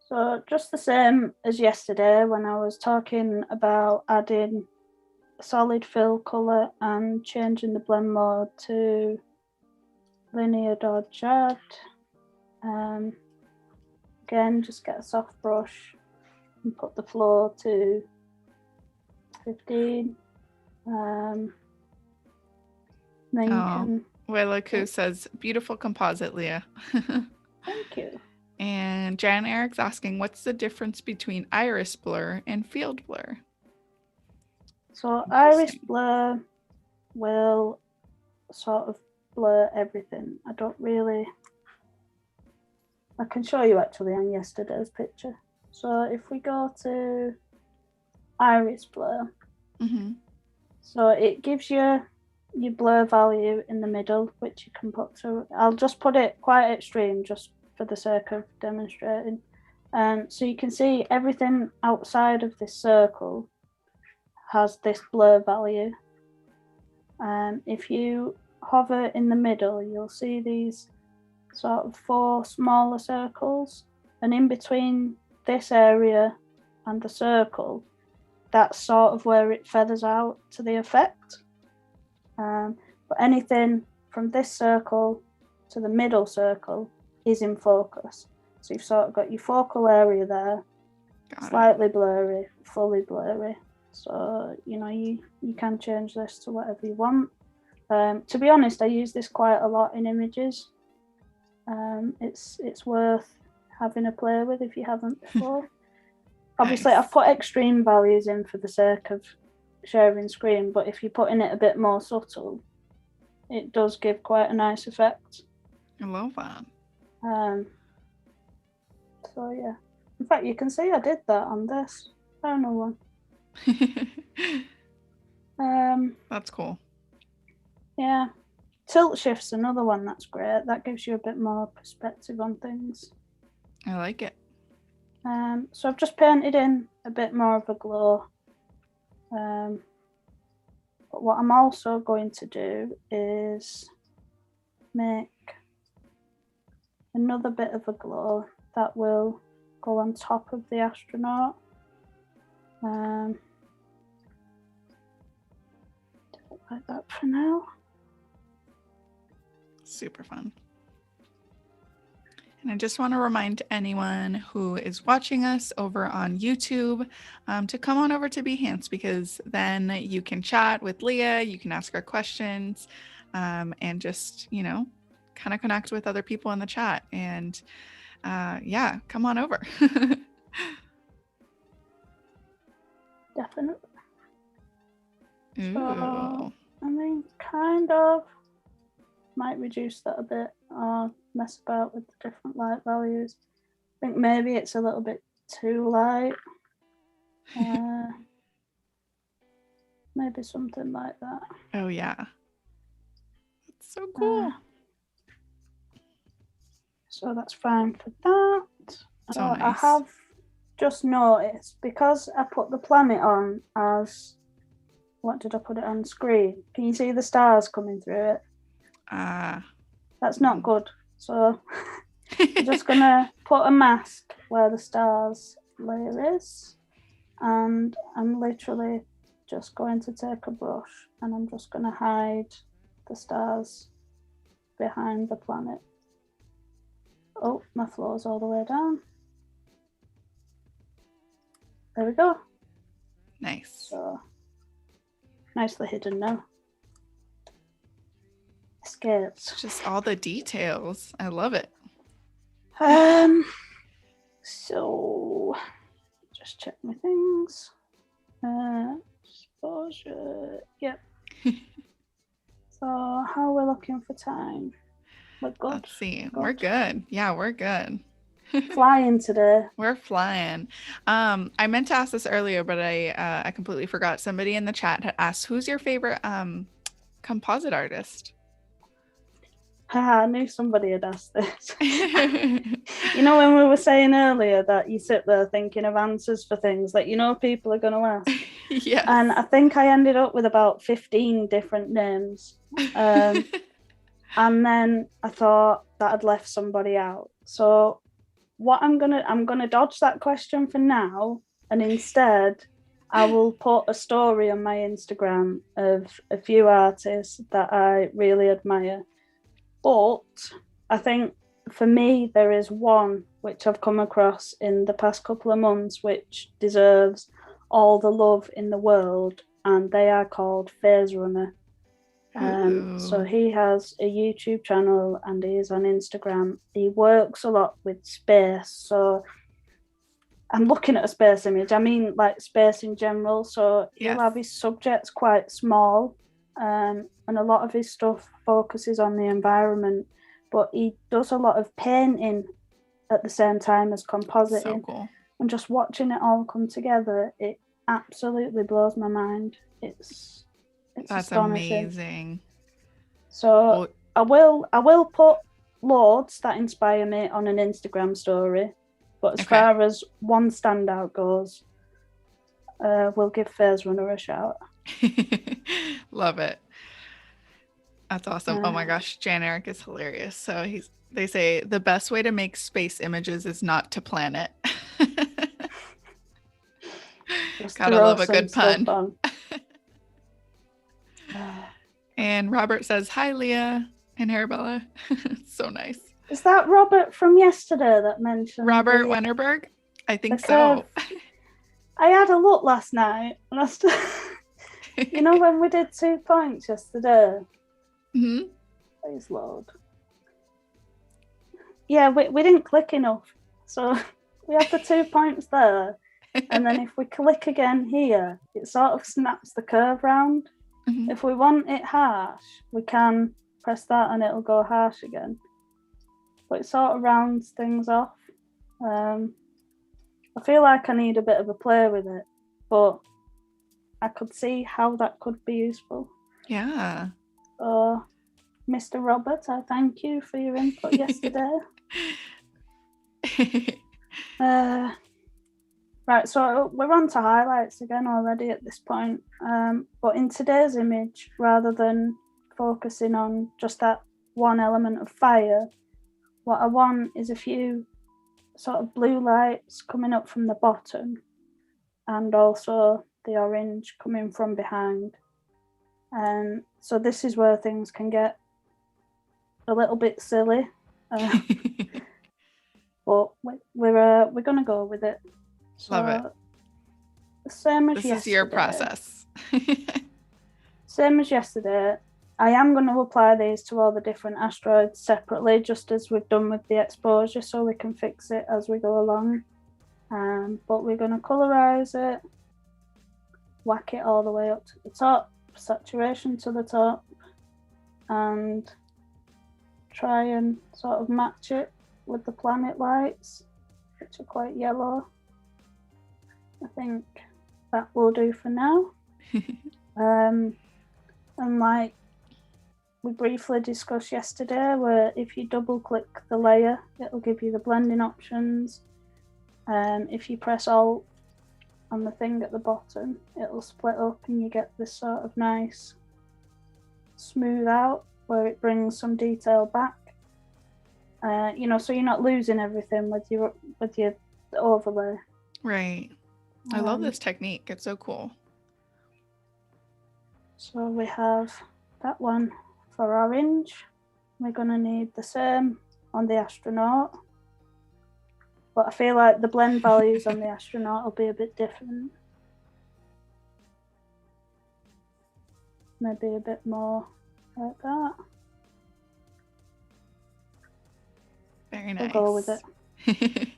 So just the same as yesterday when I was talking about adding solid fill color and changing the blend mode to linear dodge add. Again, just get a soft brush and put the flow to 15. Then you can... Welaku says, beautiful composite, Leah. Thank you. And Jan Eric's asking, what's the difference between iris blur and field blur? So iris blur will sort of blur everything. I can show you actually on yesterday's picture. So if we go to iris blur, so it gives you your blur value in the middle, which you can put to, I'll just put it quite extreme just for the sake of demonstrating. So you can see everything outside of this circle has this blur value. If you hover in the middle, you'll see these sort of 4 smaller circles, and in between this area and the so that's sort of where it feathers out to the effect. But anything from this circle to the middle circle is in focus. So you've sort of got your focal area there, slightly blurry, fully blurry. So, you can change this to whatever you want. To be honest, I use this quite a lot in images. It's worth having a play with if you haven't before. Obviously, I've put extreme values in for the sake of sharing screen, but if you're putting it a bit more subtle, it does give quite a nice effect. I love that. So yeah, in fact, you can see I did that on this final one. That's cool. Yeah, tilt shift's another one that's great. That gives you a bit more perspective on things. I like it. So I've just painted in a bit more of a glow. But what I'm also going to do is make another bit of a glow that will go on top of the astronaut. Like that for now. Super fun. And I just want to remind anyone who is watching us over on YouTube to come on over to Behance, because then you can chat with Leah, you can ask her questions, and just, kind of connect with other people in the chat. And yeah, come on over. Definitely. Ooh. So, kind of might reduce that a bit or mess about with the different light values. I think maybe it's a little bit too light. Maybe something like that. Oh yeah. It's so cool. So that's fine for that. So nice. I have just noticed, because I put the planet on as, what did I put it on screen? Can you see the stars coming through it? That's not good. So I'm just gonna put a mask where the stars layer is, and I'm literally just going to take a brush and I'm just gonna hide the stars behind the planet. Oh, my flow's all the way down. There we go. Nice. So nicely hidden now. Escapes. Just all the details. I love it. So just check my things. Exposure. Yep. So how are we looking for time? We're good. Let's see. We're good. Yeah, we're good. Flying today. We're flying. I meant to ask this earlier, but I completely forgot. Somebody in the chat had asked, who's your favorite composite artist? I knew somebody had asked this. When we were saying earlier that you sit there thinking of answers for things that people are going to ask. Yes. And I think I ended up with about 15 different names. And then I thought that I'd left somebody out. So what I'm gonna dodge that question for now, and instead I will put a story on my Instagram of a few artists that I really admire. But I think for me there is one which I've come across in the past couple of months which deserves all the love in the world, and they are called Phase Runner. So he has a YouTube channel and he is on Instagram. He works a lot with space. So I'm looking at a space image. I mean, like space in general. So he'll have his subjects quite small, and a lot of his stuff focuses on the environment. But he does a lot of painting at the same time as compositing. So cool. And just watching it all come together, it absolutely blows my mind. That's astonishing. Amazing. So I will put loads that inspire me on an Instagram story, but as far as one standout goes, we'll give Phase Runner a shout. Love it. That's awesome. Oh my gosh, Jan Eric is hilarious. So they say the best way to make space images is not to plan it. Gotta love a good pun. And Robert says, hi, Leah and Arabella. So nice. Is that Robert from yesterday that mentioned Robert Wennerberg? I think so. I had a look last night, and you know when we did 2 points yesterday? Mm-hmm. Please load. Yeah, we didn't click enough. So we have the 2 points there. And then if we click again here, it sort of snaps the curve round. Mm-hmm. If we want it harsh, we can press that and it'll go harsh again. But it sort of rounds things off. I feel like I need a bit of a play with it, but I could see how that could be useful. Yeah. So, Mr. Robert, I thank you for your input yesterday. Right, so we're on to highlights again already at this point. But in today's image, rather than focusing on just that one element of fire, what I want is a few sort of blue lights coming up from the bottom and also the orange coming from behind. And so this is where things can get a little bit silly. But we're going to go with it. So, love it. Same as this yesterday. Is your process. Same as yesterday. I am going to apply these to all the different asteroids separately, just as we've done with the exposure, so we can fix it as we go along. But we're going to colorize it, whack it all the way up to the top, saturation to the top, and try and sort of match it with the planet lights, which are quite yellow. I think that will do for now. And like we briefly discussed yesterday, where if you double click the layer, it'll give you the blending options. If you press Alt on the thing at the bottom, it'll split up and you get this sort of nice smooth out where it brings some detail back. So you're not losing everything with your overlay. Right. I love this technique. It's so cool. So we have that one for orange. We're going to need the same on the astronaut. But I feel like the blend values on the astronaut will be a bit different. Maybe a bit more like that. Very nice. We'll go with it.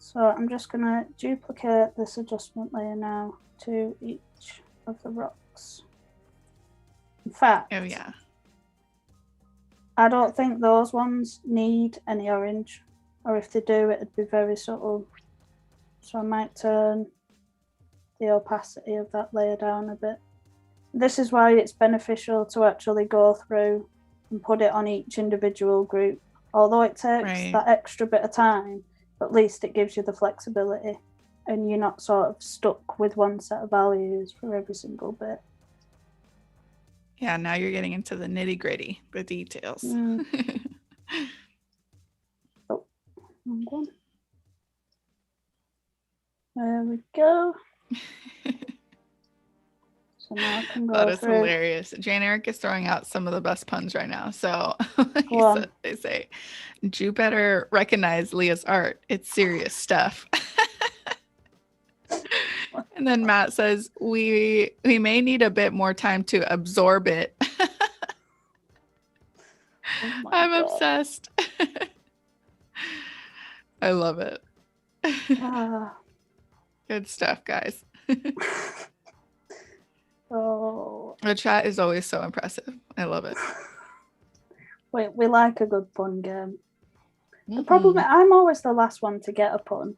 So I'm just going to duplicate this adjustment layer now to each of the rocks. In fact, oh yeah, I don't think those ones need any orange, or if they do, it'd be very subtle. So I might turn the opacity of that layer down a bit. This is why it's beneficial to actually go through and put it on each individual group. Although it takes that extra bit of time, at least it gives you the flexibility and you're not sort of stuck with one set of values for every single bit. Yeah, now you're getting into the nitty-gritty, the details. Oh, wrong one. There we go. So now I can go that is through. Hilarious. Jane Eric is throwing out some of the best puns right now. So they say, you better recognize Leah's art. It's serious stuff. And then Matt says, we may need a bit more time to absorb it. I'm obsessed. I love it. Good stuff, guys. The chat is always so impressive. I love it. We like a good pun game. The problem is I'm always the last one to get a pun.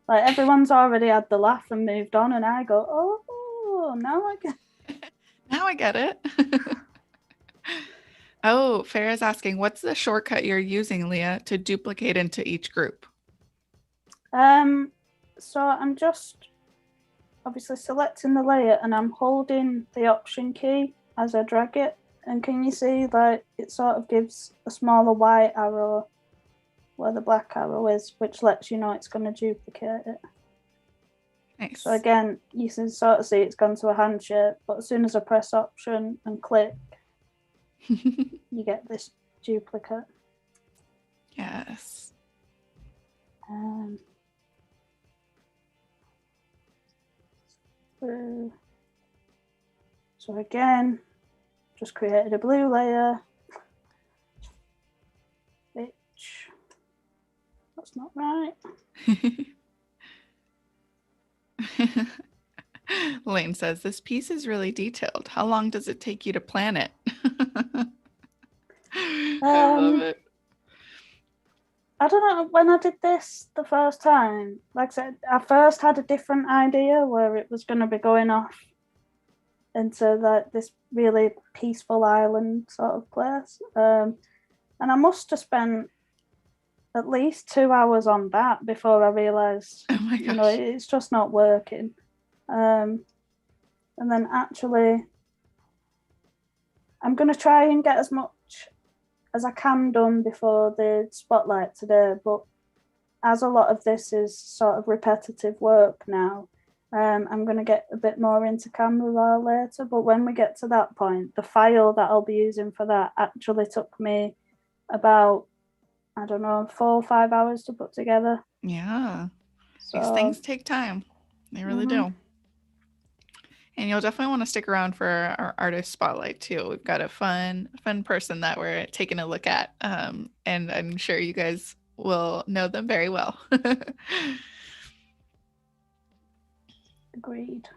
Like everyone's already had the laugh and moved on, and I go, oh, now I get it. Now I get it. Oh, Farah's asking, what's the shortcut you're using, Leah, to duplicate into each group? So I'm just obviously selecting the layer and I'm holding the option key as I drag it. And can you see that it sort of gives a smaller white arrow where the black arrow is, which lets you know it's going to duplicate it. Nice. So again, you can sort of see it's gone to a hand shape, but as soon as I press Option and click, you get this duplicate. Yes. So again, just created a blue layer, which that's not right. Lane says, this piece is really detailed. How long does it take you to plan it? I love it. I don't know, when I did this the first time, like I said, I first had a different idea where it was going to be going off into like this really peaceful island sort of place. And I must have spent at least 2 hours on that before I realised, you know, it's just not working. And then actually, I'm going to try and get as much as I can done before the spotlight today, but as a lot of this is sort of repetitive work now, I'm going to get a bit more into camera raw later, but when we get to that point, the file that I'll be using for that actually took me about, I don't know, 4 or 5 hours to put together. Yeah, so, these things take time. They really do. And you'll definitely want to stick around for our artist spotlight too. We've got a fun person that we're taking a look at, and I'm sure you guys will know them very well. Agreed.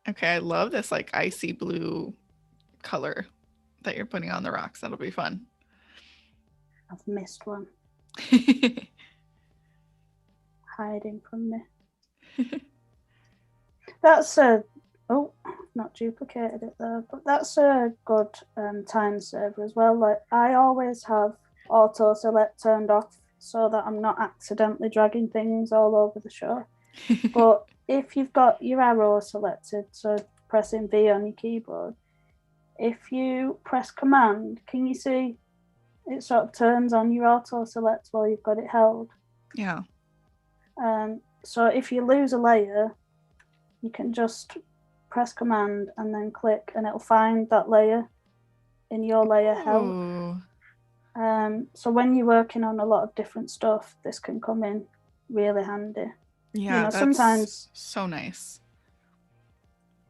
Okay, I love this like icy blue color that you're putting on the rocks. That'll be fun. I've missed one. Hiding from me. That's not duplicated it there, but that's a good time saver as well. Like I always have auto select turned off so that I'm not accidentally dragging things all over the show. But if you've got your arrow selected, so pressing V on your keyboard, if you press Command, can you see it sort of turns on your auto select while you've got it held? Yeah. So if you lose a layer, you can just press Command and then click, and it'll find that layer in your layer held. So when you're working on a lot of different stuff, this can come in really handy. Yeah, that's sometimes so nice.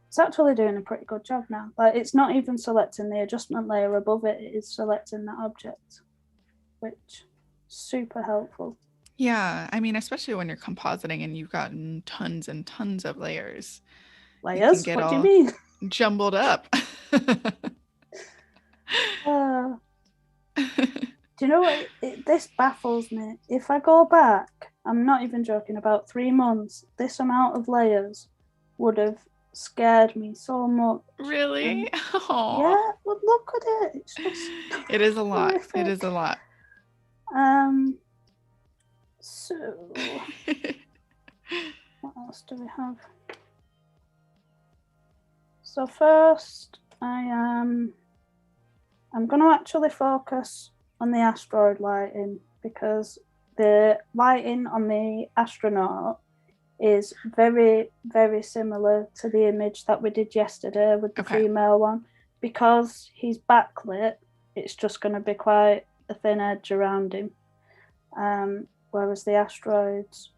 It's actually doing a pretty good job now. Like it's not even selecting the adjustment layer above it; it is selecting that object, which is super helpful. Yeah, I mean, especially when you're compositing and you've gotten tons and tons of layers. Layers? You can get what all do you mean? Jumbled up. Do you know what? This baffles me. If I go back, I'm not even joking, about 3 months, this amount of layers would have scared me so much. Really? Yeah, but look at it. It's just it is a lot. Horrific. It is a lot. So what else do we have? So first I'm going to actually focus on the asteroid lighting, because the lighting on the astronaut is very, very similar to the image that we did yesterday with the female one. Because he's backlit, it's just going to be quite a thin edge around him. Whereas the asteroids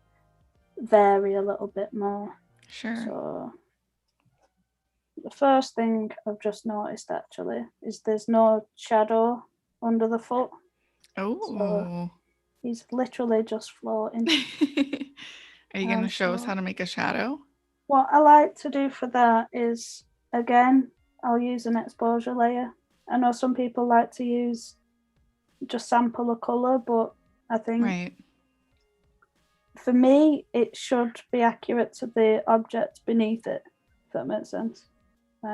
vary a little bit more. Sure. So the first thing I've just noticed actually is there's no shadow under the foot. Oh. So he's literally just floating. Are you going to show us how to make a shadow? What I like to do for that is, again, I'll use an exposure layer. I know some people like to use just sample a colour, but I think for me, it should be accurate to the object beneath it, if that makes sense,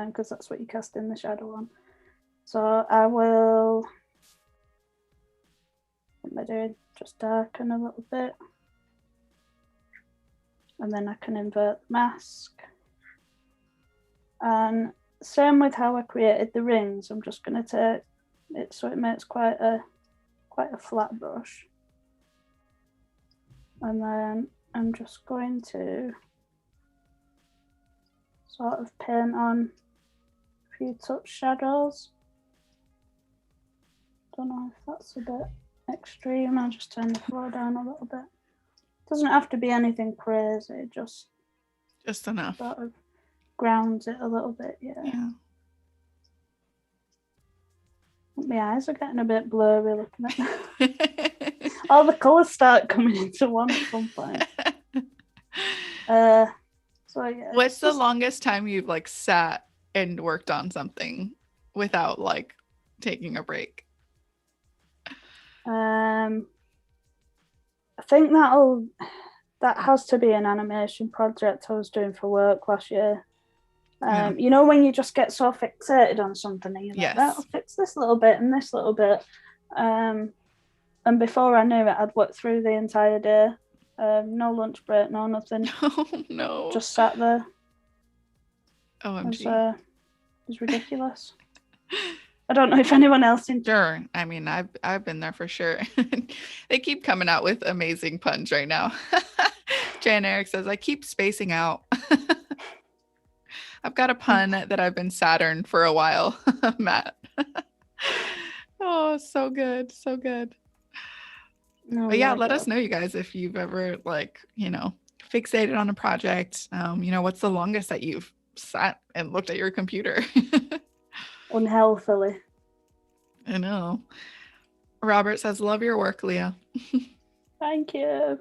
because that's what you're casting the shadow on. So I will, what am I doing? Just darken a little bit. And then I can invert the mask. And same with how I created the rings. I'm just going to take it so it makes quite a flat brush. And then I'm just going to sort of paint on a few touch shadows. Don't know if that's a bit extreme. I'll just turn the floor down a little bit. Doesn't have to be anything crazy, just enough. Sort of grounds it a little bit, yeah. My eyes are getting a bit blurry looking at that. All the colours start coming into one at some point. So yeah. What's the longest time you've like sat and worked on something without like taking a break? I think that has to be an animation project I was doing for work last year. You know, when you just get so fixated on something and you're like, I'll fix this little bit and this little bit. And before I knew it, I'd worked through the entire day. No lunch break, no nothing. Oh, no. Just sat there. OMG. It was ridiculous. I don't know if anyone else Sure. I mean, I've been there for sure. They keep coming out with amazing puns right now. Jan Eric says, I keep spacing out. I've got a pun that I've been Saturn for a while, Matt. Oh, so good. So good. No, but yeah, let us know, you guys, if you've ever like, you know, fixated on a project. You know, what's the longest that you've sat and looked at your computer? Unhealthily. I know. Robert says, love your work, Leah. Thank you.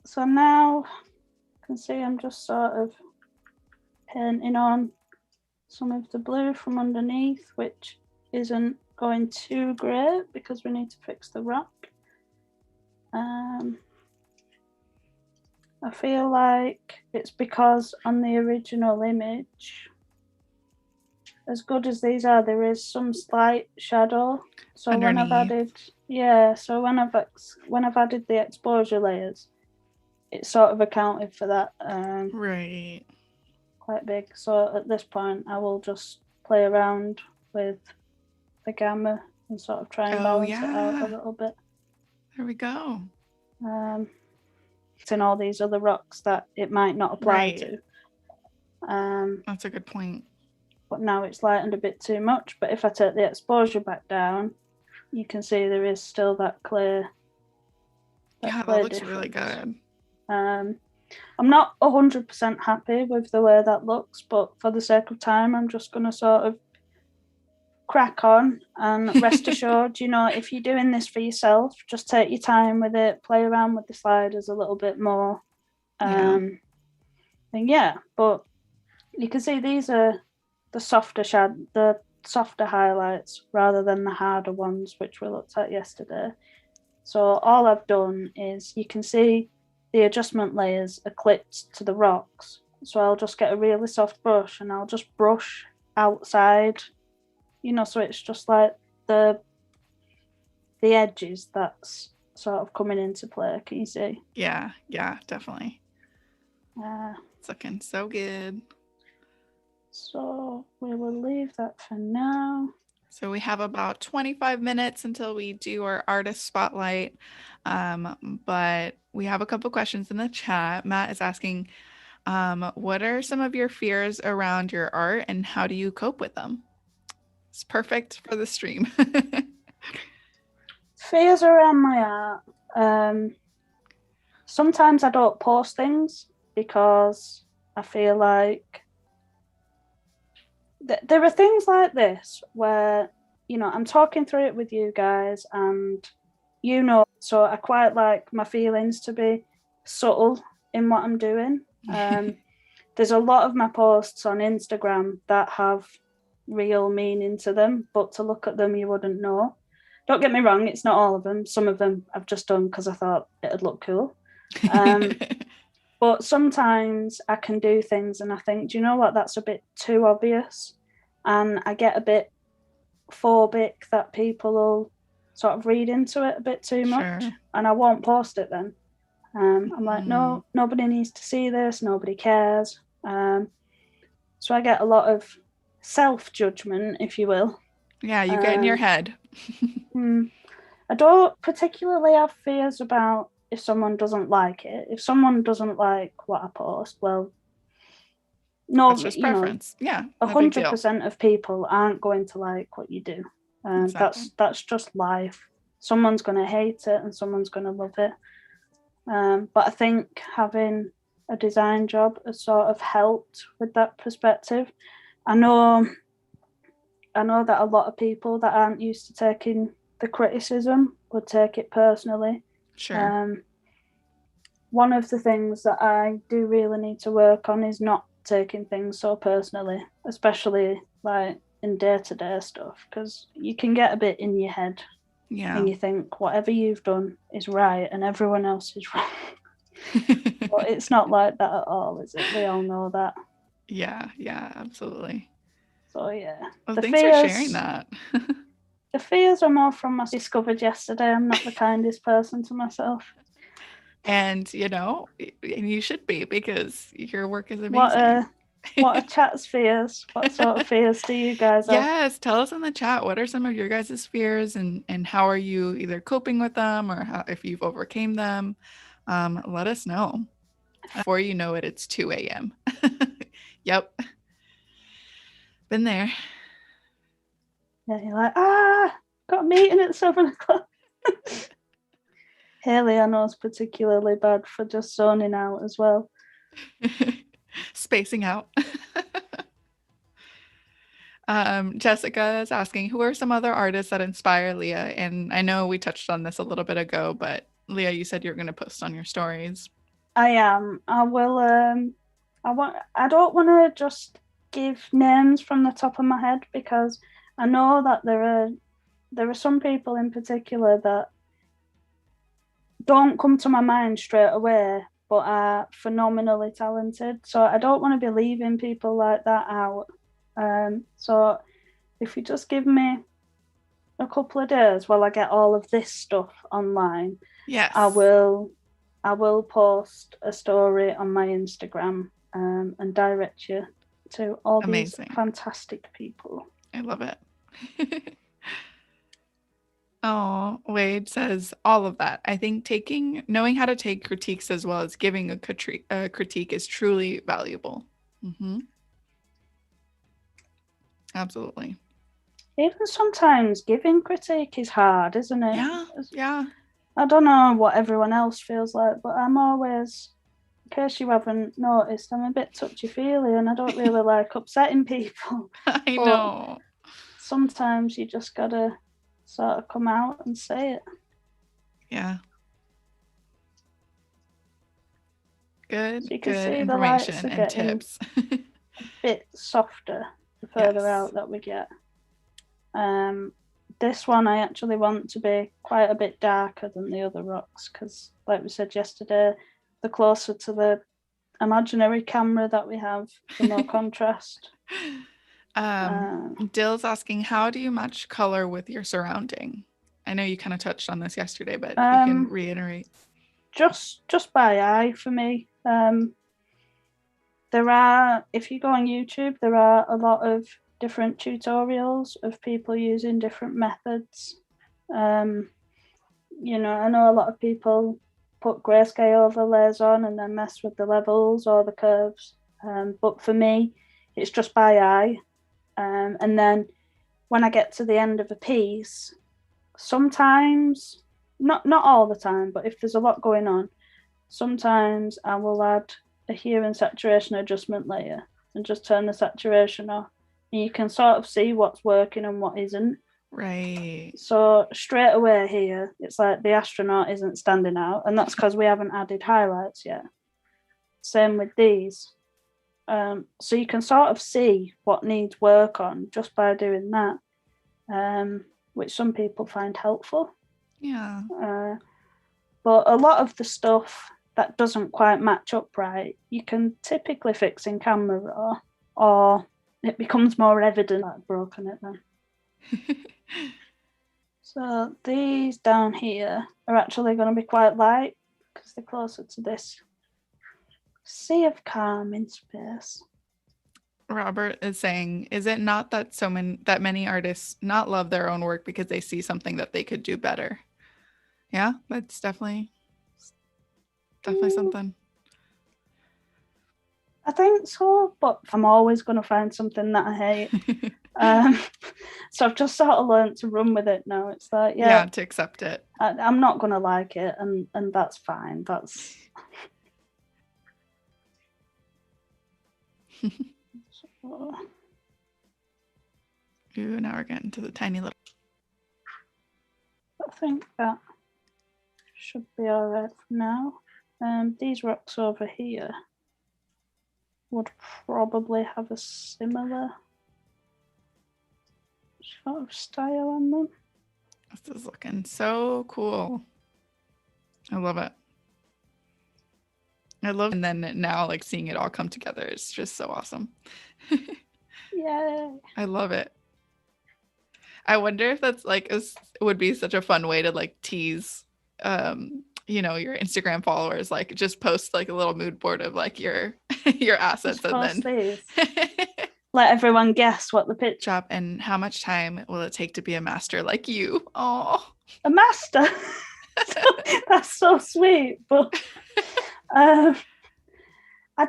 So now you can see I'm just sort of painting on some of the blue from underneath, which isn't going too great because we need to fix the rock. I feel like it's because on the original image, as good as these are, there is some slight shadow. So underneath. When I've added the exposure layers, it sort of accounted for that. Right. Quite big. So at this point, I will just play around with the gamma and sort of try and balance it out a little bit. There we go. It's in all these other rocks that it might not apply to. That's a good point. But now it's lightened a bit too much. But if I take the exposure back down, you can see there is still that clear. That looks difference. Really good. I'm not 100% happy with the way that looks, but for the sake of time, I'm just going to sort of crack on and rest assured, you know, if you're doing this for yourself, just take your time with it, play around with the sliders a little bit more. But you can see these are the softer highlights rather than the harder ones, which we looked at yesterday. So all I've done is you can see the adjustment layers are clipped to the rocks. So I'll just get a really soft brush and I'll just brush outside, you know, so it's just like the edges that's sort of coming into play. Can you see? Yeah, definitely. It's looking so good. So we will leave that for now. So we have about 25 minutes until we do our artist spotlight. But we have a couple questions in the chat. Matt is asking, what are some of your fears around your art and how do you cope with them? It's perfect for the stream. Fears around my art. Sometimes I don't post things because I feel like there are things like this where, you know, I'm talking through it with you guys and, you know, so I quite like my feelings to be subtle in what I'm doing. There's a lot of my posts on Instagram that have real meaning to them, but to look at them, you wouldn't know. Don't get me wrong, it's not all of them. Some of them I've just done because I thought it'd look cool. But sometimes I can do things and I think, do you know what, that's a bit too obvious. And I get a bit phobic that people will sort of read into it a bit too much. Sure. And I won't post it then. I'm like, no, nobody needs to see this. Nobody cares. So I get a lot of self-judgment, if you will. Yeah, you get in your head. And I don't particularly have fears about if someone doesn't like it. If someone doesn't like what I post, well, no, That's just preference. Yeah, no big deal. 100% of people aren't going to like what you do. Exactly. That's just life. Someone's going to hate it and someone's going to love it. But I think having a design job has sort of helped with that perspective. I know that a lot of people that aren't used to taking the criticism would take it personally. Sure. One of the things that I do really need to work on is not taking things so personally, especially like in day-to-day stuff, because you can get a bit in your head. Yeah. And you think whatever you've done is right and everyone else is wrong. But it's not like that at all, is it? We all know that. Yeah, absolutely. So yeah. Well, thanks for sharing that. The fears are more from what I discovered yesterday. I'm not the kindest person to myself. And you should be, because your work is amazing. What are chat's fears? What sort of fears do you guys have? Yes, tell us in the chat, what are some of your guys' fears, and how are you either coping with them, or if you've overcame them? Let us know. Before you know it, it's 2 a.m. Yep. Been there. Yeah, you're like, got a meeting at 7:00. Haley, I know, is particularly bad for just zoning out as well. Spacing out. Jessica is asking, who are some other artists that inspire Leah? And I know we touched on this a little bit ago, but Leah, you said you're going to post on your stories. I am. I will. I don't want to just give names from the top of my head, because I know that there are some people in particular that don't come to my mind straight away, but are phenomenally talented. So I don't want to be leaving people like that out. So if you just give me a couple of days while I get all of this stuff online, yes, I will post a story on my Instagram and direct you to all these fantastic people. I love it. Oh, Wade says all of that. I think knowing how to take critiques as well as giving a critique is truly valuable. Mm-hmm. Absolutely. Even sometimes giving critique is hard, isn't it? Yeah. I don't know what everyone else feels like, but I'm always, in case you haven't noticed, I'm a bit touchy-feely and I don't really like upsetting people. I know. Sometimes you just gotta sort of come out and say it. Yeah. Good, so you can see information and tips. A bit softer the further out that we get. This one I actually want to be quite a bit darker than the other rocks, because like we said yesterday, the closer to the imaginary camera that we have, the more contrast. Dill's asking, how do you match color with your surrounding? I know you kind of touched on this yesterday, but you can reiterate. Just by eye for me. There are, if you go on YouTube, there are a lot of different tutorials of people using different methods. I know a lot of people put grayscale overlays on and then mess with the levels or the curves. But for me, it's just by eye. And then when I get to the end of a piece, sometimes, not all the time, but if there's a lot going on, sometimes I will add a hue and saturation adjustment layer and just turn the saturation off. And you can sort of see what's working and what isn't. Right. So straight away here, it's like the astronaut isn't standing out, and that's because we haven't added highlights yet. Same with these. So you can sort of see what needs work on just by doing that, which some people find helpful. Yeah. But a lot of the stuff that doesn't quite match up right, you can typically fix in Camera Raw, or it becomes more evident that I've broken it then. So these down here are actually going to be quite light because they're closer to this sea of calm in space. Robert is saying, is it not that many artists not love their own work because they see something that they could do better? Yeah, that's definitely something. I think so, but I'm always going to find something that I hate. So I've just sort of learned to run with it now. It's like, yeah, to accept it. I'm not going to like it, and that's fine. That's Ooh, now we're getting to the tiny little. I think that should be all right for now. These rocks over here would probably have a similar sort of style on them. This is looking so cool. I love it. I love it. And then now like seeing it all come together is just so awesome. Yeah. I love it. I wonder if that's like it would be such a fun way to like tease you know, your Instagram followers, like just post like a little mood board of like your assets and then let everyone guess what the picture and how much time will it take to be a master like you. Oh, a master. That's so sweet, but I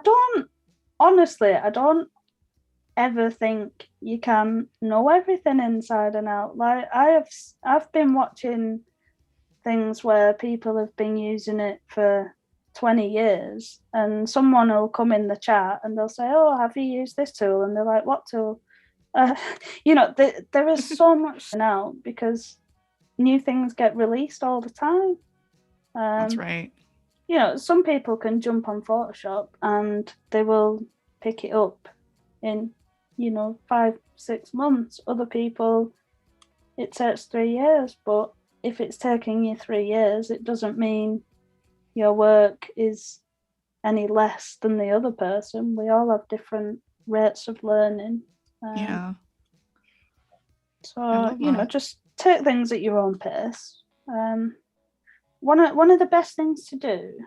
don't ever think you can know everything inside and out. Like I've been watching things where people have been using it for 20 years, and someone will come in the chat and they'll say, oh, have you used this tool? And they're like, what tool? You know, there is so much now because new things get released all the time. that's right. You know, some people can jump on Photoshop and they will pick it up in, 5-6 months. Other people, it takes 3 years, but if it's taking you 3 years, it doesn't mean your work is any less than the other person. We all have different rates of learning. Yeah. So, just take things at your own pace. One of the best things to do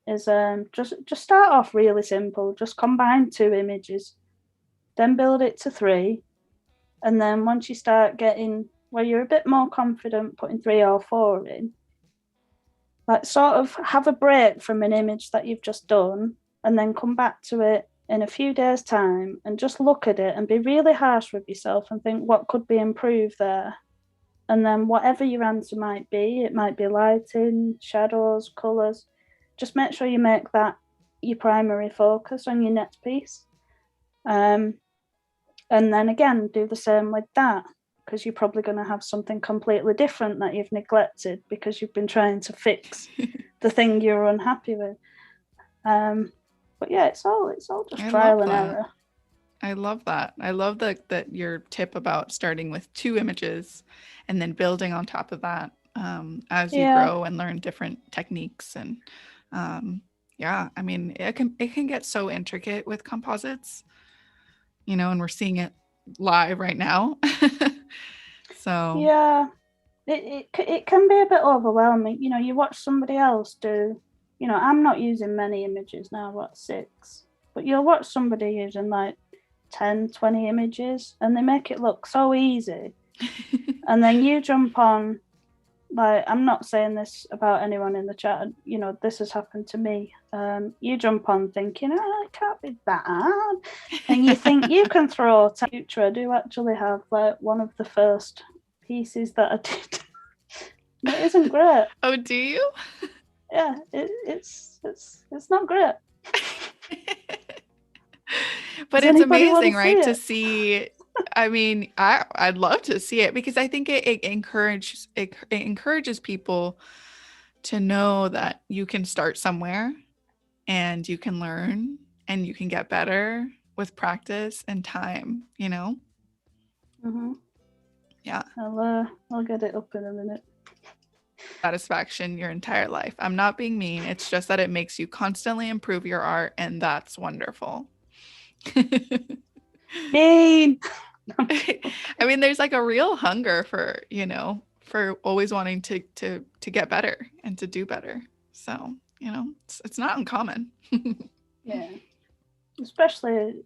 is just start off really simple. Just combine 2 images, then build it to 3. And then once you start getting where you're a bit more confident putting 3 or 4 in, like sort of have a break from an image that you've just done and then come back to it in a few days' time and just look at it and be really harsh with yourself and think what could be improved there. And then whatever your answer might be, it might be lighting, shadows, colours, just make sure you make that your primary focus on your next piece. And then again, do the same with that, because you're probably going to have something completely different that you've neglected because you've been trying to fix the thing you're unhappy with. But yeah, it's all just trial and error. I love that. I love that your tip about starting with 2 images and then building on top of that as you grow and learn different techniques. And yeah, I mean, it can get so intricate with composites, and we're seeing it live right now. So yeah, it can be a bit overwhelming. You watch somebody else do. I'm not using many images now, what, 6, but you'll watch somebody using like 10, 20 images and they make it look so easy. And then you jump on, like, I'm not saying this about anyone in the chat, this has happened to me. You jump on thinking, it can't be that hard. And you think you can throw future. I do actually have like one of the first pieces that I did. It isn't great. Oh, do you? Yeah, it's not great. But it's amazing, right? To see. I mean, I'd love to see it because I think it encourages people to know that you can start somewhere and you can learn and you can get better with practice and time, Mm-hmm. Yeah. I'll get it up in a minute. Satisfaction your entire life. I'm not being mean. It's just that it makes you constantly improve your art, and that's wonderful. Mean. I mean, there's like a real hunger for, for always wanting to get better and to do better. So, it's not uncommon. Yeah. Especially,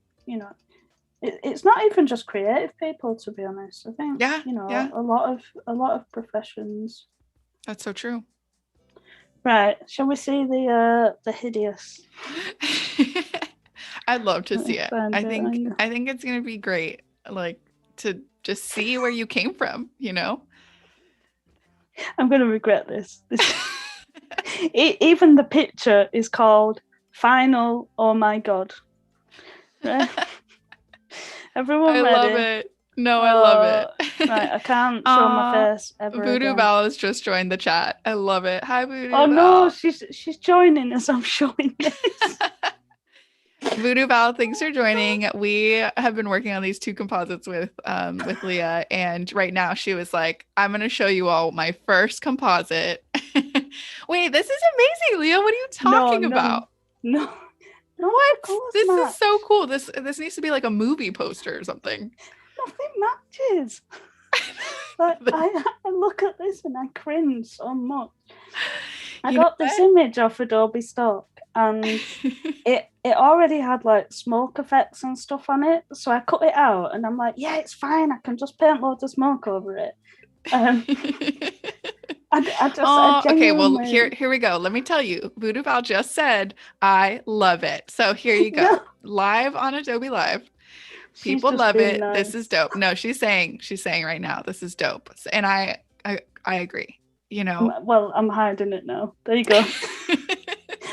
it's not even just creative people, to be honest. I think, a lot of professions. That's so true. Right. Shall we see the hideous? I'd love to see it. I think you. it's gonna be great. Like to just see where you came from, you know? I'm gonna regret this. Even the picture is called Final Oh My God. Right? Everyone ready? I love it. No, I love it. Right, I can't show my face ever VooDoo again. Val has just joined the chat. I love it. Hi, VooDoo Oh Val. no, she's joining as I'm showing this. VooDoo Val, thanks for joining. We have been working on these two composites with Leah, and right now she was like, "I'm going to show you all my first composite." Wait, this is amazing, Leah. What are you talking about? No. What? This is so cool. This needs to be like a movie poster or something. Nothing matches. Like, I look at this and I cringe so much. I got this image off Adobe Stock, and it already had like smoke effects and stuff on it. So I cut it out, and I'm like, yeah, it's fine. I can just paint loads of smoke over it. Okay, well, here we go. Let me tell you, VooDoo Val just said, I love it. So here you go. Live on Adobe Live. People love it. Nice. This is dope. No, she's saying right now, this is dope. And I agree, you know. Well, I'm hiding it now. There you go.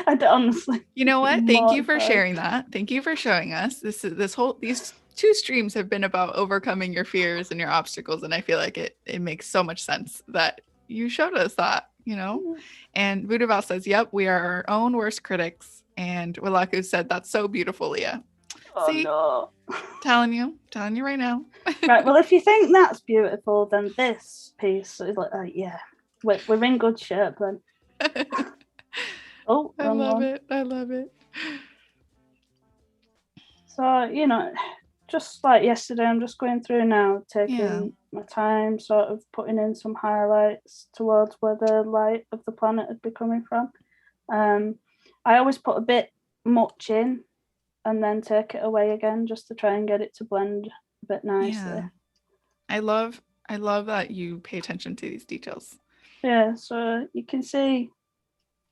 I honestly. You know what? Thank you for sharing that. Thank you for showing us. These two streams have been about overcoming your fears and your obstacles. And I feel like it makes so much sense that you showed us that, you know. And VooDoo Val says, yep, we are our own worst critics. And Wilaku said, that's so beautiful, Leah. Oh, see? No. Telling you right now. Right. Well, if you think that's beautiful, then this piece is like, yeah, we're in good shape then. Oh, I love it. I love it. So, you know, just like yesterday, I'm just going through now, taking my time, sort of putting in some highlights towards where the light of the planet had be coming from. I always put a bit much in and then take it away again just to try and get it to blend a bit nicely. Yeah. I love that you pay attention to these details. Yeah, so you can see.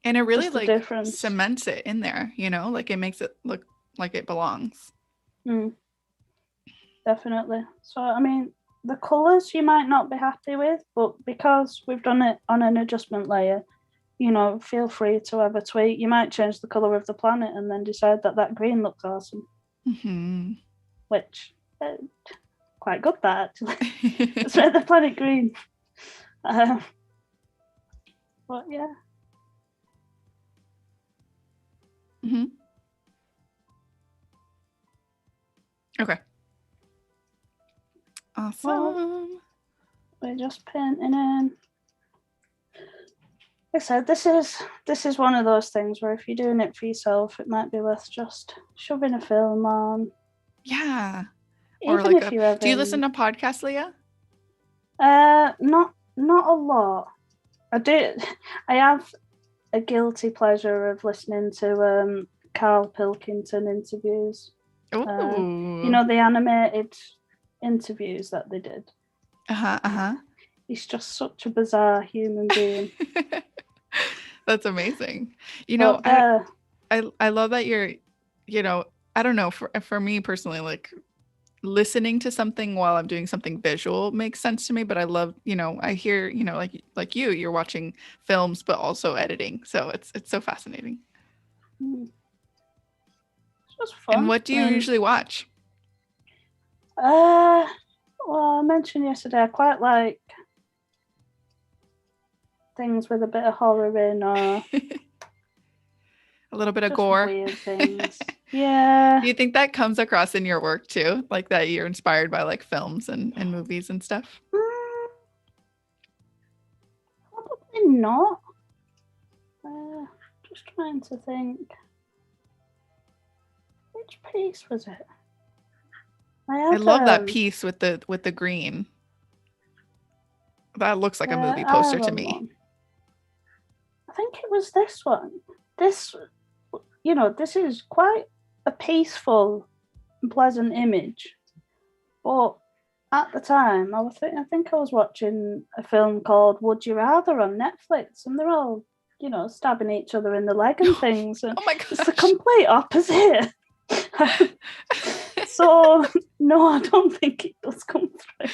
And it really like cements it in there, you know, like it makes it look like it belongs. Definitely. So, I mean, the colors you might not be happy with, but because we've done it on an adjustment layer, you know, feel free to have a tweak. You might change the color of the planet and then decide that green looks awesome. Mm-hmm. Which, quite good that actually. Let's make the planet green. But yeah. Mm-hmm. Okay. Awesome. Well, we're just painting in. Like I said, this is one of those things where if you're doing it for yourself, it might be worth just shoving a film on. Yeah. Even or like if you're do you listen to podcasts, Leah? Not a lot. I have a guilty pleasure of listening to Carl Pilkington interviews. Ooh. You know, the animated interviews that they did. Uh-huh. He's just such a bizarre human being. That's amazing. You know, I love that you're, you know, I don't know, for me personally, like listening to something while I'm doing something visual makes sense to me, but I love, you know, I hear, you know, like you're watching films but also editing. So it's so fascinating. It's just fun. And what do you usually watch? Well, I mentioned yesterday I quite like things with a bit of horror in or a little bit of gore. Weird things. Yeah. Do you think that comes across in your work too? Like that you're inspired by like films and movies and stuff? Probably not. Just trying to think. Which piece was it? I love that piece with the green. That looks like a movie poster to me. One. I think it was this one. This, you know, this is quite a peaceful and pleasant image. But at the time, I think I was watching a film called Would You Rather on Netflix, and they're all stabbing each other in the leg and things. And oh my gosh. it's the complete opposite. So no, I don't think it does come through.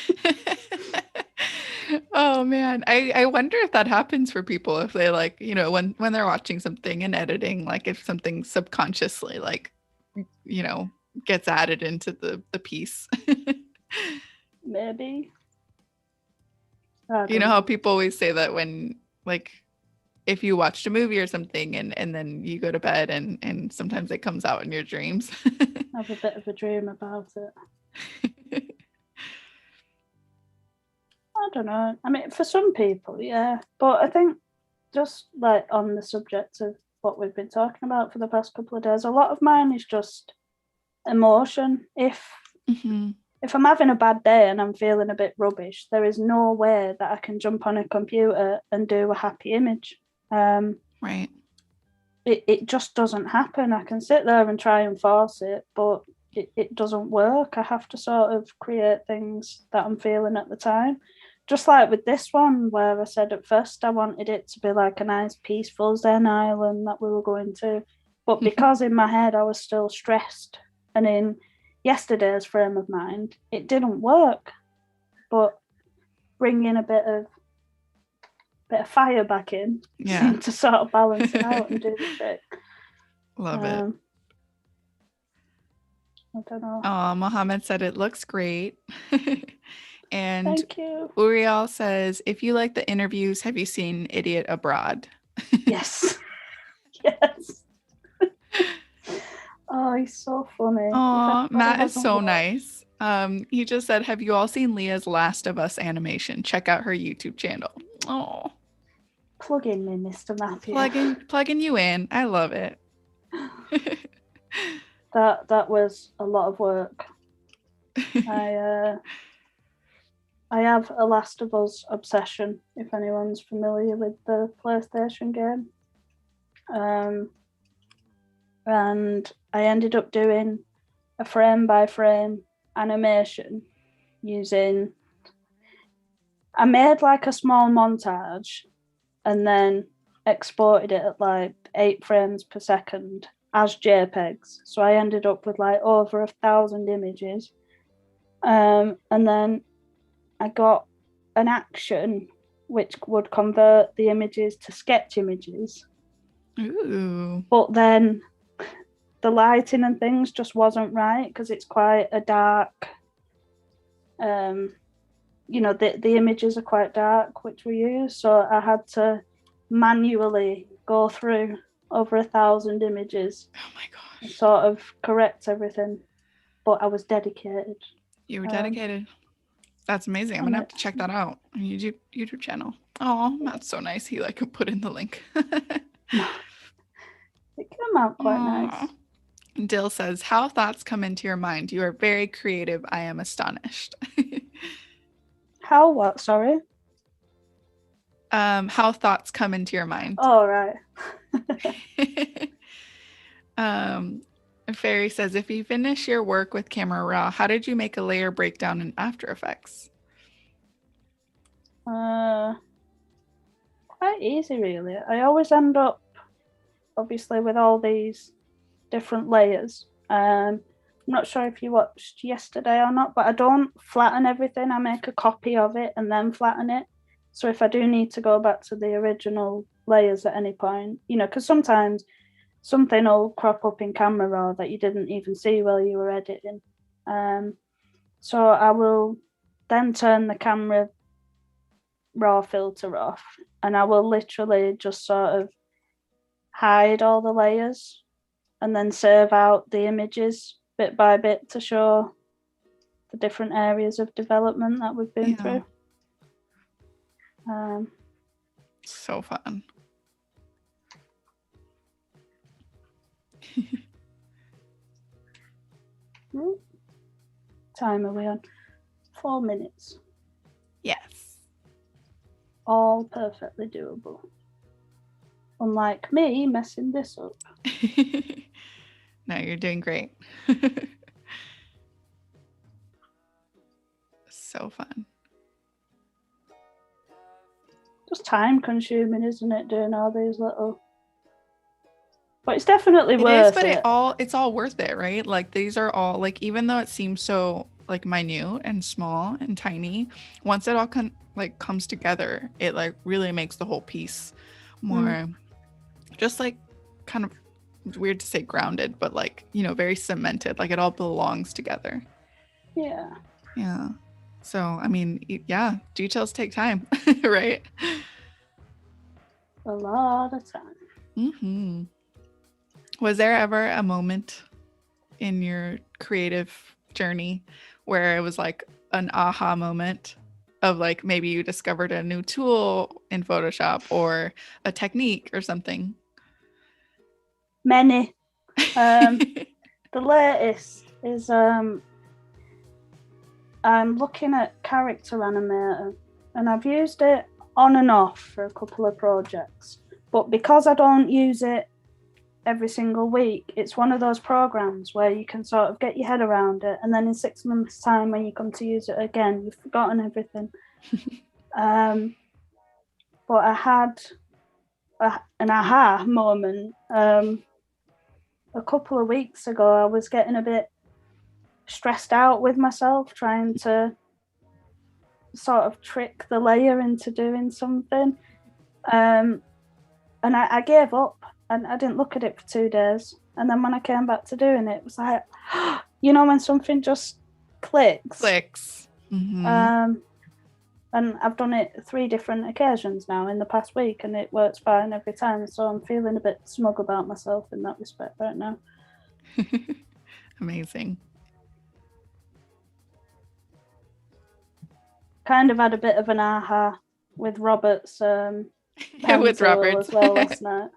Oh man, I wonder if that happens for people, if they like, when they're watching something and editing, like if something subconsciously like, gets added into the piece. Maybe. You know how people always say that when, like, if you watched a movie or something and then you go to bed and sometimes it comes out in your dreams. I have a bit of a dream about it. I don't know. I mean, for some people, yeah. But I think just like on the subject of what we've been talking about for the past couple of days, a lot of mine is just emotion. If I'm having a bad day and I'm feeling a bit rubbish, there is no way that I can jump on a computer and do a happy image. Right. It just doesn't happen. I can sit there and try and force it, but it doesn't work. I have to sort of create things that I'm feeling at the time. Just like with this one, where I said at first I wanted it to be like a nice, peaceful Zen island that we were going to. But because in my head I was still stressed, and in yesterday's frame of mind, it didn't work. But bringing a bit of fire back in seemed to sort of balance it out and do the trick. Love it. I don't know. Oh, Mohammed said it looks great. And thank you. Uriel says, if you like the interviews, have you seen Idiot Abroad? Yes. Yes. Oh, he's so funny. Oh, Matt is so nice. He just said, have you all seen Leah's Last of Us animation? Check out her YouTube channel. Oh. Plug in me, Mr. Matthew. Plugging you in. I love it. That was a lot of work. I have a Last of Us obsession, if anyone's familiar with the PlayStation game. And I ended up doing a frame by frame animation using, I made like a small montage and then exported it at like 8 frames per second as JPEGs. So I ended up with like over 1,000 images. And then I got an action which would convert the images to sketch images. Ooh. But then the lighting and things just wasn't right because it's quite a dark, the images are quite dark, which we use. So I had to manually go through over 1,000 images. Oh my gosh. And sort of correct everything. But I was dedicated. You were dedicated. That's amazing. I'm gonna have to check that out on YouTube channel. Oh, Matt's so nice. He like put in the link. It came out quite nice. Dill says, how thoughts come into your mind? You are very creative. I am astonished. How what? Sorry. How thoughts come into your mind. Oh, right. Fairy says, if you finish your work with Camera Raw, how did you make a layer breakdown in After Effects? Quite easy, really. I always end up, obviously, with all these different layers. I'm not sure if you watched yesterday or not, but I don't flatten everything. I make a copy of it and then flatten it. So if I do need to go back to the original layers at any point, because sometimes something will crop up in Camera Raw that you didn't even see while you were editing. So I will then turn the Camera Raw filter off and I will literally just sort of hide all the layers and then serve out the images bit by bit to show the different areas of development that we've been through. So fun. Time are we on? 4 minutes. Yes. All perfectly doable. Unlike me messing this up. No, you're doing great. So fun. just time consuming, isn't it, doing all these little. But it's definitely worth it. It's all worth it, right? Like these are all like, even though it seems so like minute and small and tiny, once it all comes together, it like really makes the whole piece more just like kind of, it's weird to say grounded, but like, you know, very cemented, like it all belongs together. Yeah. So I mean, yeah, details take time. Right? A lot of time. Was there ever a moment in your creative journey where it was like an aha moment of like maybe you discovered a new tool in Photoshop or a technique or something? Many. The latest is I'm looking at character animator, and I've used it on and off for a couple of projects, but because I don't use it every single week, it's one of those programs where you can sort of get your head around it, and then in 6 months' time when you come to use it again, you've forgotten everything. But I had an aha moment a couple of weeks ago. I was getting a bit stressed out with myself, trying to sort of trick the layer into doing something, and I gave up. And I didn't look at it for 2 days. And then when I came back to doing it, it was like, you know, when something just clicks. And I've done it 3 different occasions now in the past week, and it works fine every time. So I'm feeling a bit smug about myself in that respect right now. Amazing. Kind of had a bit of an aha with Robert's with Robert's as well last night.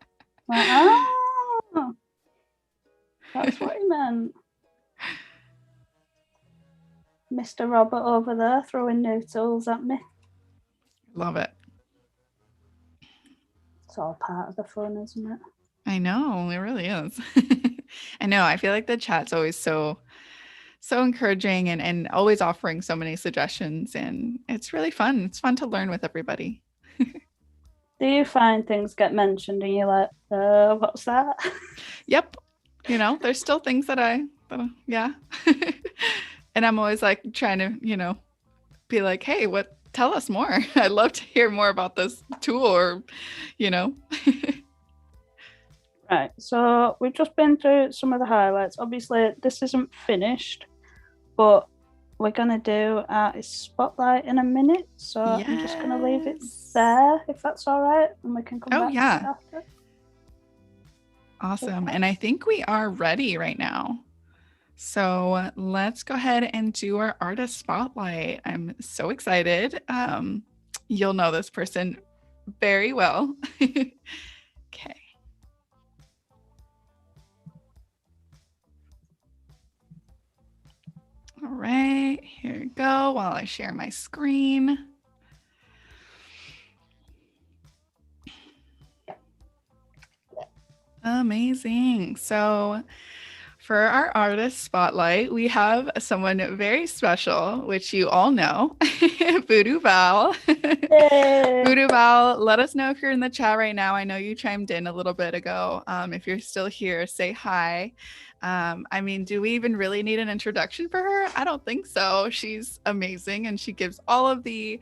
Like, oh, that's what he meant. Mr. Robert over there throwing new tools at me. Love it. It's all part of the fun, isn't it? I know, it really is. I know. I feel like the chat's always so encouraging and always offering so many suggestions, and it's really fun. It's fun to learn with everybody. Do you find things get mentioned and you're like, what's that? Yep. You know, there's still things that yeah. And I'm always like trying to, you know, be like, hey, tell us more. I'd love to hear more about this tool, or, you know. Right. So we've just been through some of the highlights. Obviously, this isn't finished, but we're going to do Artist Spotlight in a minute. So I'm just going to leave it there, if that's all right. And we can come back to it after. Awesome. Okay. And I think we are ready right now. So let's go ahead and do our Artist Spotlight. I'm so excited. You'll know this person very well. Okay. All right, here we go while I share my screen. Amazing. So for our Artist Spotlight, we have someone very special, which you all know, VooDoo Val. VooDoo Val, let us know if you're in the chat right now. I know you chimed in a little bit ago. If you're still here, say hi. I mean, do we even really need an introduction for her? I don't think so. She's amazing, and she gives all of the,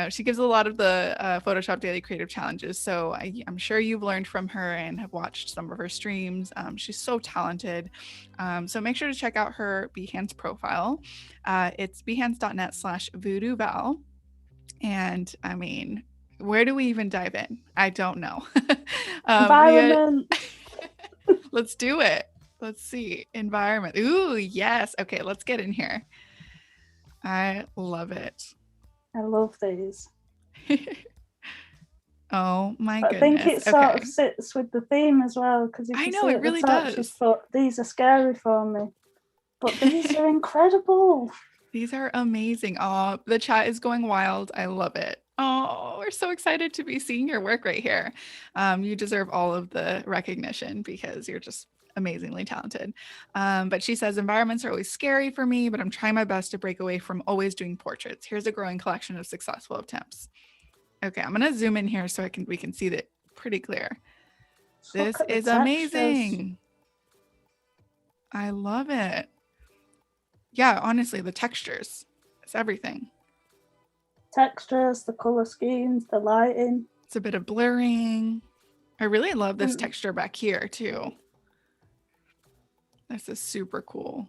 she gives a lot of the Photoshop Daily Creative Challenges. So I'm sure you've learned from her and have watched some of her streams. She's so talented. So make sure to check out her Behance profile. It's behance.net/VooDooVal. And I mean, where do we even dive in? I don't know. Environment. Let's do it. Let's see. Environment. Ooh, yes. Okay, let's get in here. I love it. I love these. Oh my goodness. I think it sort of sits with the theme as well, because I know it really does. These are scary for me, but these are incredible. These are amazing. Oh, the chat is going wild. I love it. Oh, we're so excited to be seeing your work right here. You deserve all of the recognition because you're just amazingly talented. But she says, environments are always scary for me, but I'm trying my best to break away from always doing portraits. Here's a growing collection of successful attempts. Okay, I'm gonna zoom in here so we can see that pretty clear. This is textures. amazing. I love it. Yeah, honestly, the textures. It's everything. Textures, the color schemes, the lighting. It's a bit of blurring. I really love this texture back here too. This is super cool.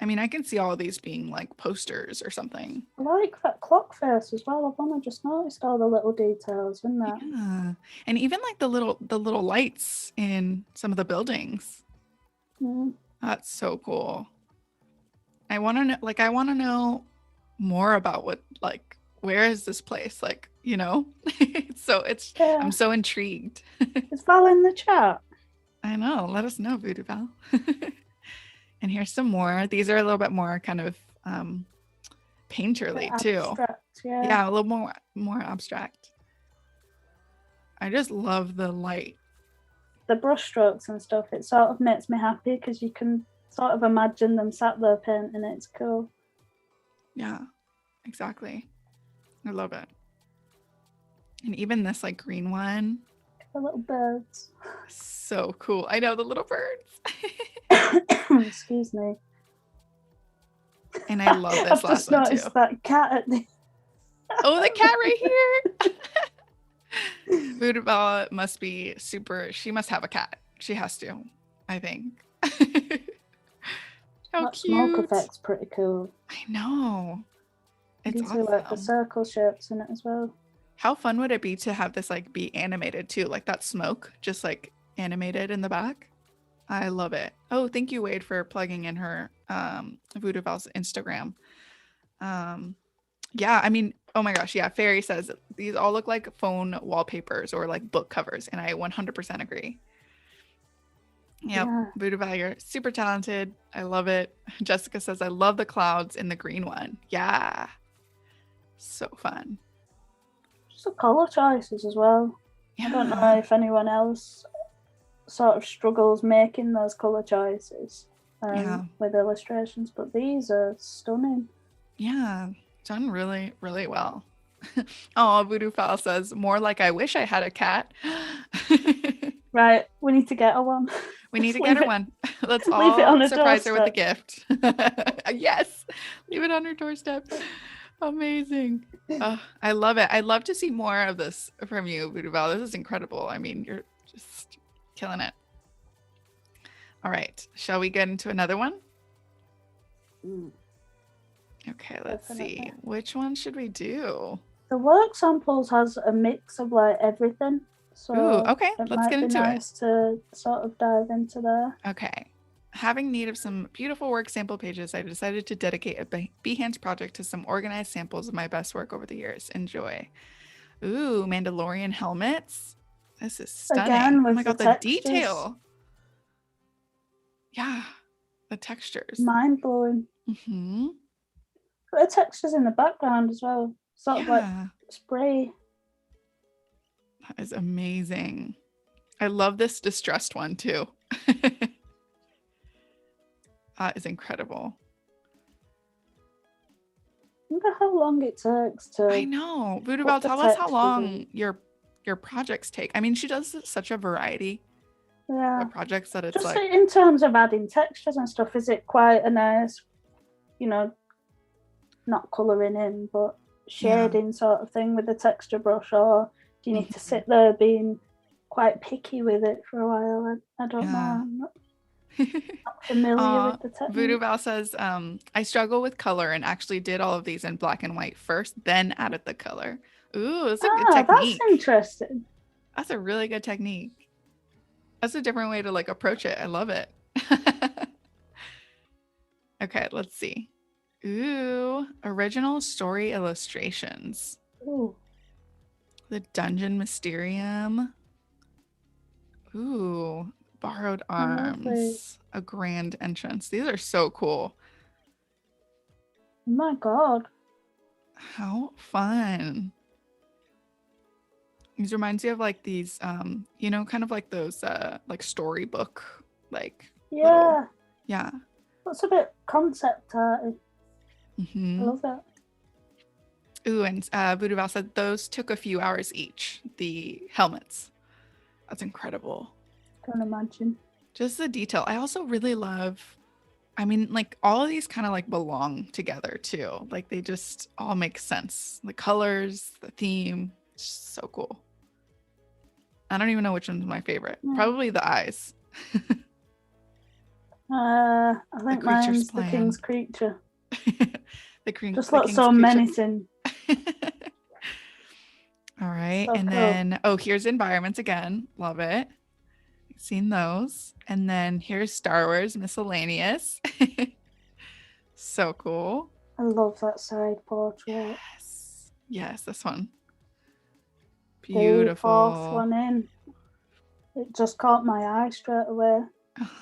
I mean, I can see all of these being like posters or something. I like that clock face as well. I've only just noticed all the little details in that. Yeah, and even like the little lights in some of the buildings. That's so cool. I want to know more about where is this place? Like, you know, I'm so intrigued. Is Val in the chat? I know. Let us know, VooDoo Val. And here's some more. These are a little bit more kind of painterly too. Yeah, a little more abstract. I just love the light. The brush strokes and stuff, it sort of makes me happy because you can sort of imagine them sat there painting it. It's cool. Yeah, exactly. I love it. And even this like green one. The little birds. So cool. I know, the little birds. Excuse me. And I love this I've last just one noticed too. that cat at the Oh, the cat right here. VooDoo Val must be she must have a cat. She has to, I think. How that cute. smoke effect's pretty cool. I know. It's awesome. Like the circle shapes in it as well. How fun would it be to have this like be animated too? Like that smoke just like animated in the back. I love it. Oh, thank you, Wade, for plugging in her VooDoo Val's Instagram. Yeah, I mean, oh my gosh, yeah. Fairy says these all look like phone wallpapers or like book covers, and I 100% agree. Yep, yeah. VooDoo Val, you're super talented. I love it. Jessica says I love the clouds in the green one. Yeah, so fun. Just the color choices as well. Yeah. I don't know if anyone else sort of struggles making those color choices with illustrations, but these are stunning. Yeah, done really, really well. Oh, VooDoo Val says more like I wish I had a cat. Right, we need to get her one. We need to get her one. Let's all surprise her with a gift. Yes, leave it on her doorstep. Amazing. I love it. I'd love to see more of this from you, VooDoo Val. This is incredible. I mean, you're just killing it. All right, shall we get into another one? Okay, let's see. Which one should we do? The work samples has a mix of like everything. So okay, let's get into it. To sort of dive into there. Okay. Having need of some beautiful work sample pages, I decided to dedicate a Behance project to some organized samples of my best work over the years. Enjoy. Ooh, Mandalorian helmets. This is stunning. Again, oh my god, the detail. Yeah, the textures. Mind blowing. Mm-hmm. The textures in the background as well. Sort of like spray. That is amazing. I love this distressed one too. That is incredible. I wonder how long it takes to. I know. VooDoo Val, tell us how long your projects take. I mean, she does such a variety of projects that it's just like in terms of adding textures and stuff, is it quite a nice, you know, not colouring in, but shading sort of thing with the texture brush, or do you need to sit there being quite picky with it for a while? I don't know. I'm not familiar with the technique. VooDoo Val says, I struggle with color and actually did all of these in black and white first, then added the color. Ooh, that's a good technique. That's interesting. That's a really good technique. That's a different way to like approach it. I love it. Okay, let's see. Ooh, original story illustrations. Ooh. The Dungeon Mysterium. Ooh, Borrowed Arms. A Grand Entrance. These are so cool. Oh my god. How fun. These reminds you of like these, you know, kind of like those like storybook, like little, yeah. That's a bit concept arty. Mm-hmm. I love that. Ooh, and VooDoo Val said those took a few hours each, the helmets. That's incredible. Can't imagine. Just the detail. I also really love, I mean, like all of these kind of like belong together too. Like they just all make sense. The colors, the theme, it's just so cool. I don't even know which one's my favorite. Probably the eyes. I think mine's the king's creature. The creature just looks so menacing. All right, so and cool. Then here's environments again. Love it. Seen those. And then here's Star Wars miscellaneous. So cool. I love that side portrait. Yes, this one. Beautiful. The fourth one in. It just caught my eye straight away.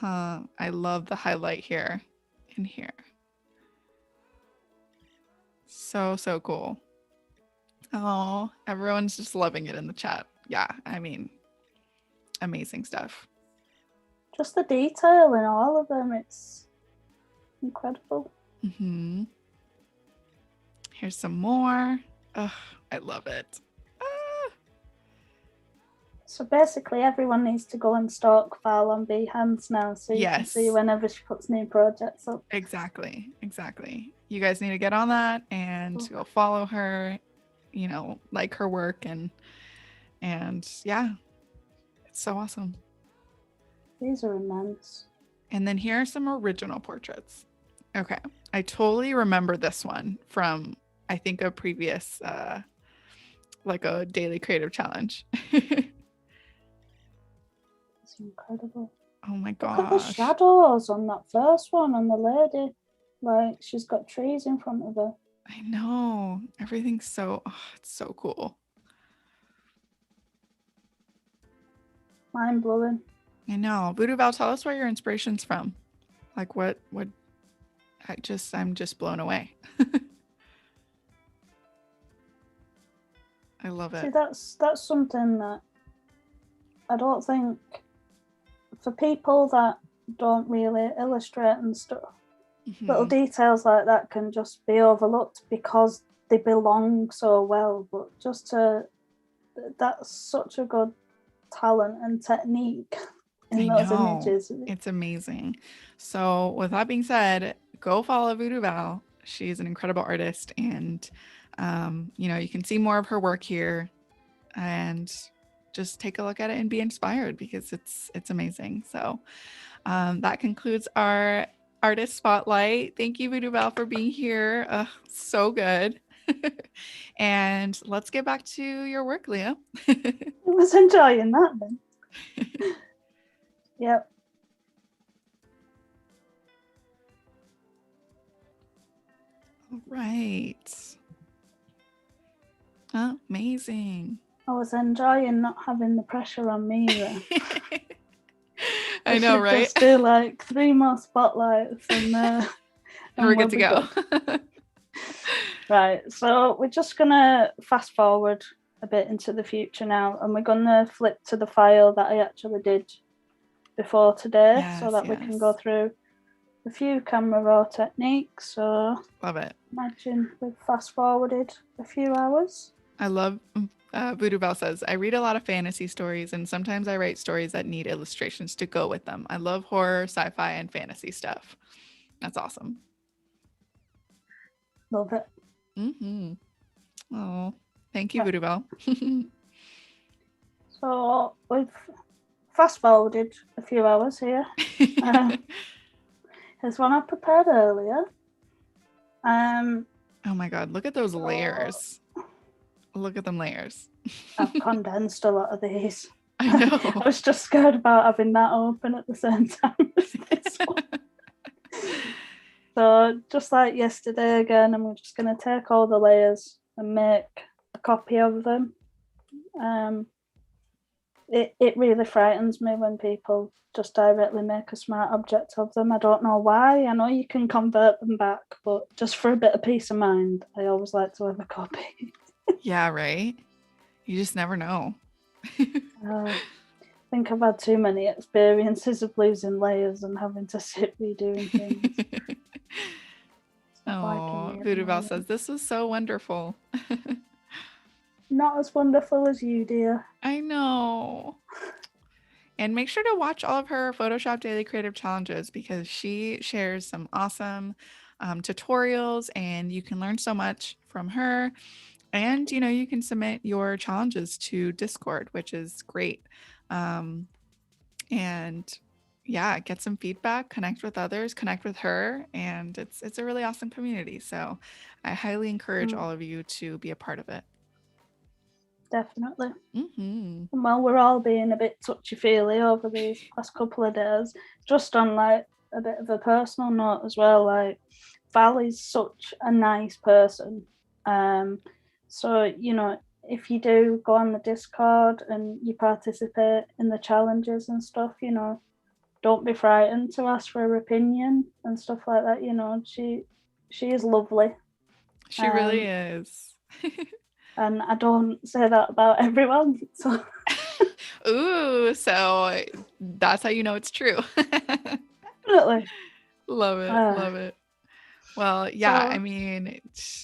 I love the highlight here and here. So cool. Oh, everyone's just loving it in the chat. Yeah, I mean, amazing stuff. Just the detail in all of them, it's incredible. Mm-hmm. Here's some more. Oh, I love it. So basically everyone needs to go and stalk Val on Behance now, so you can see whenever she puts new projects up. Exactly. You guys need to get on that and go follow her, like her work and yeah, it's so awesome. These are immense. And then here are some original portraits. Okay, I totally remember this one from I think a previous like a daily creative challenge. It's incredible. Oh my gosh. Look at the shadows on that first one on the lady. Like she's got trees in front of her. I know. Everything's it's so cool. Mind blowing. I know. VooDoo Val, tell us where your inspiration's from. Like what I'm just blown away. I love it. See, that's something that I don't think for people that don't really illustrate and stuff, little details like that can just be overlooked because they belong so well. But that's such a good talent and technique in those images. It's amazing. So with that being said, go follow VooDoo Val. She's an incredible artist, and you can see more of her work here, and just take a look at it and be inspired because it's amazing. So that concludes our artist spotlight. Thank you, VooDoo Val, for being here. So good. And let's get back to your work, Leah. I was enjoying that then. Yep. All right. Amazing. I was enjoying not having the pressure on me there. I know, right? Just do like 3 more spotlights and we're good to go. Right, so we're just gonna fast forward a bit into the future now, and we're gonna flip to the file that I actually did before today, so that we can go through a few camera raw techniques. So love it. Imagine we've fast forwarded a few hours. I love VooDoo Val says, I read a lot of fantasy stories, and sometimes I write stories that need illustrations to go with them. I love horror, sci-fi, and fantasy stuff. That's awesome. Love it. Oh, thank you, VooDoo Val. So we've fast forwarded a few hours here. Here's one I prepared earlier. Oh my God, look at those layers. Look at them layers. I've condensed a lot of these. I know. I was just scared about having that open at the same time as this one. So just like yesterday again, I'm just going to take all the layers and make a copy of them. It really frightens me when people just directly make a smart object of them. I don't know why. I know you can convert them back, but just for a bit of peace of mind, I always like to have a copy. Yeah, right? You just never know. I think I've had too many experiences of losing layers and having to sit redoing things. Oh, VooDoo Bell says, this was so wonderful. Not as wonderful as you, dear. I know. And make sure to watch all of her Photoshop Daily Creative Challenges because she shares some awesome tutorials and you can learn so much from her. And, you can submit your challenges to Discord, which is great. And yeah, get some feedback, connect with others, connect with her. And it's a really awesome community. So I highly encourage all of you to be a part of it. Definitely. Mm-hmm. And while we're all being a bit touchy-feely over these past couple of days, just on like a bit of a personal note as well, like Val is such a nice person. So, if you do go on the Discord and you participate in the challenges and stuff, don't be frightened to ask for her opinion and stuff like that. She is lovely. She really is. And I don't say that about everyone. So ooh, so that's how you know it's true. Definitely. Love it. Love it. Well, yeah, I mean,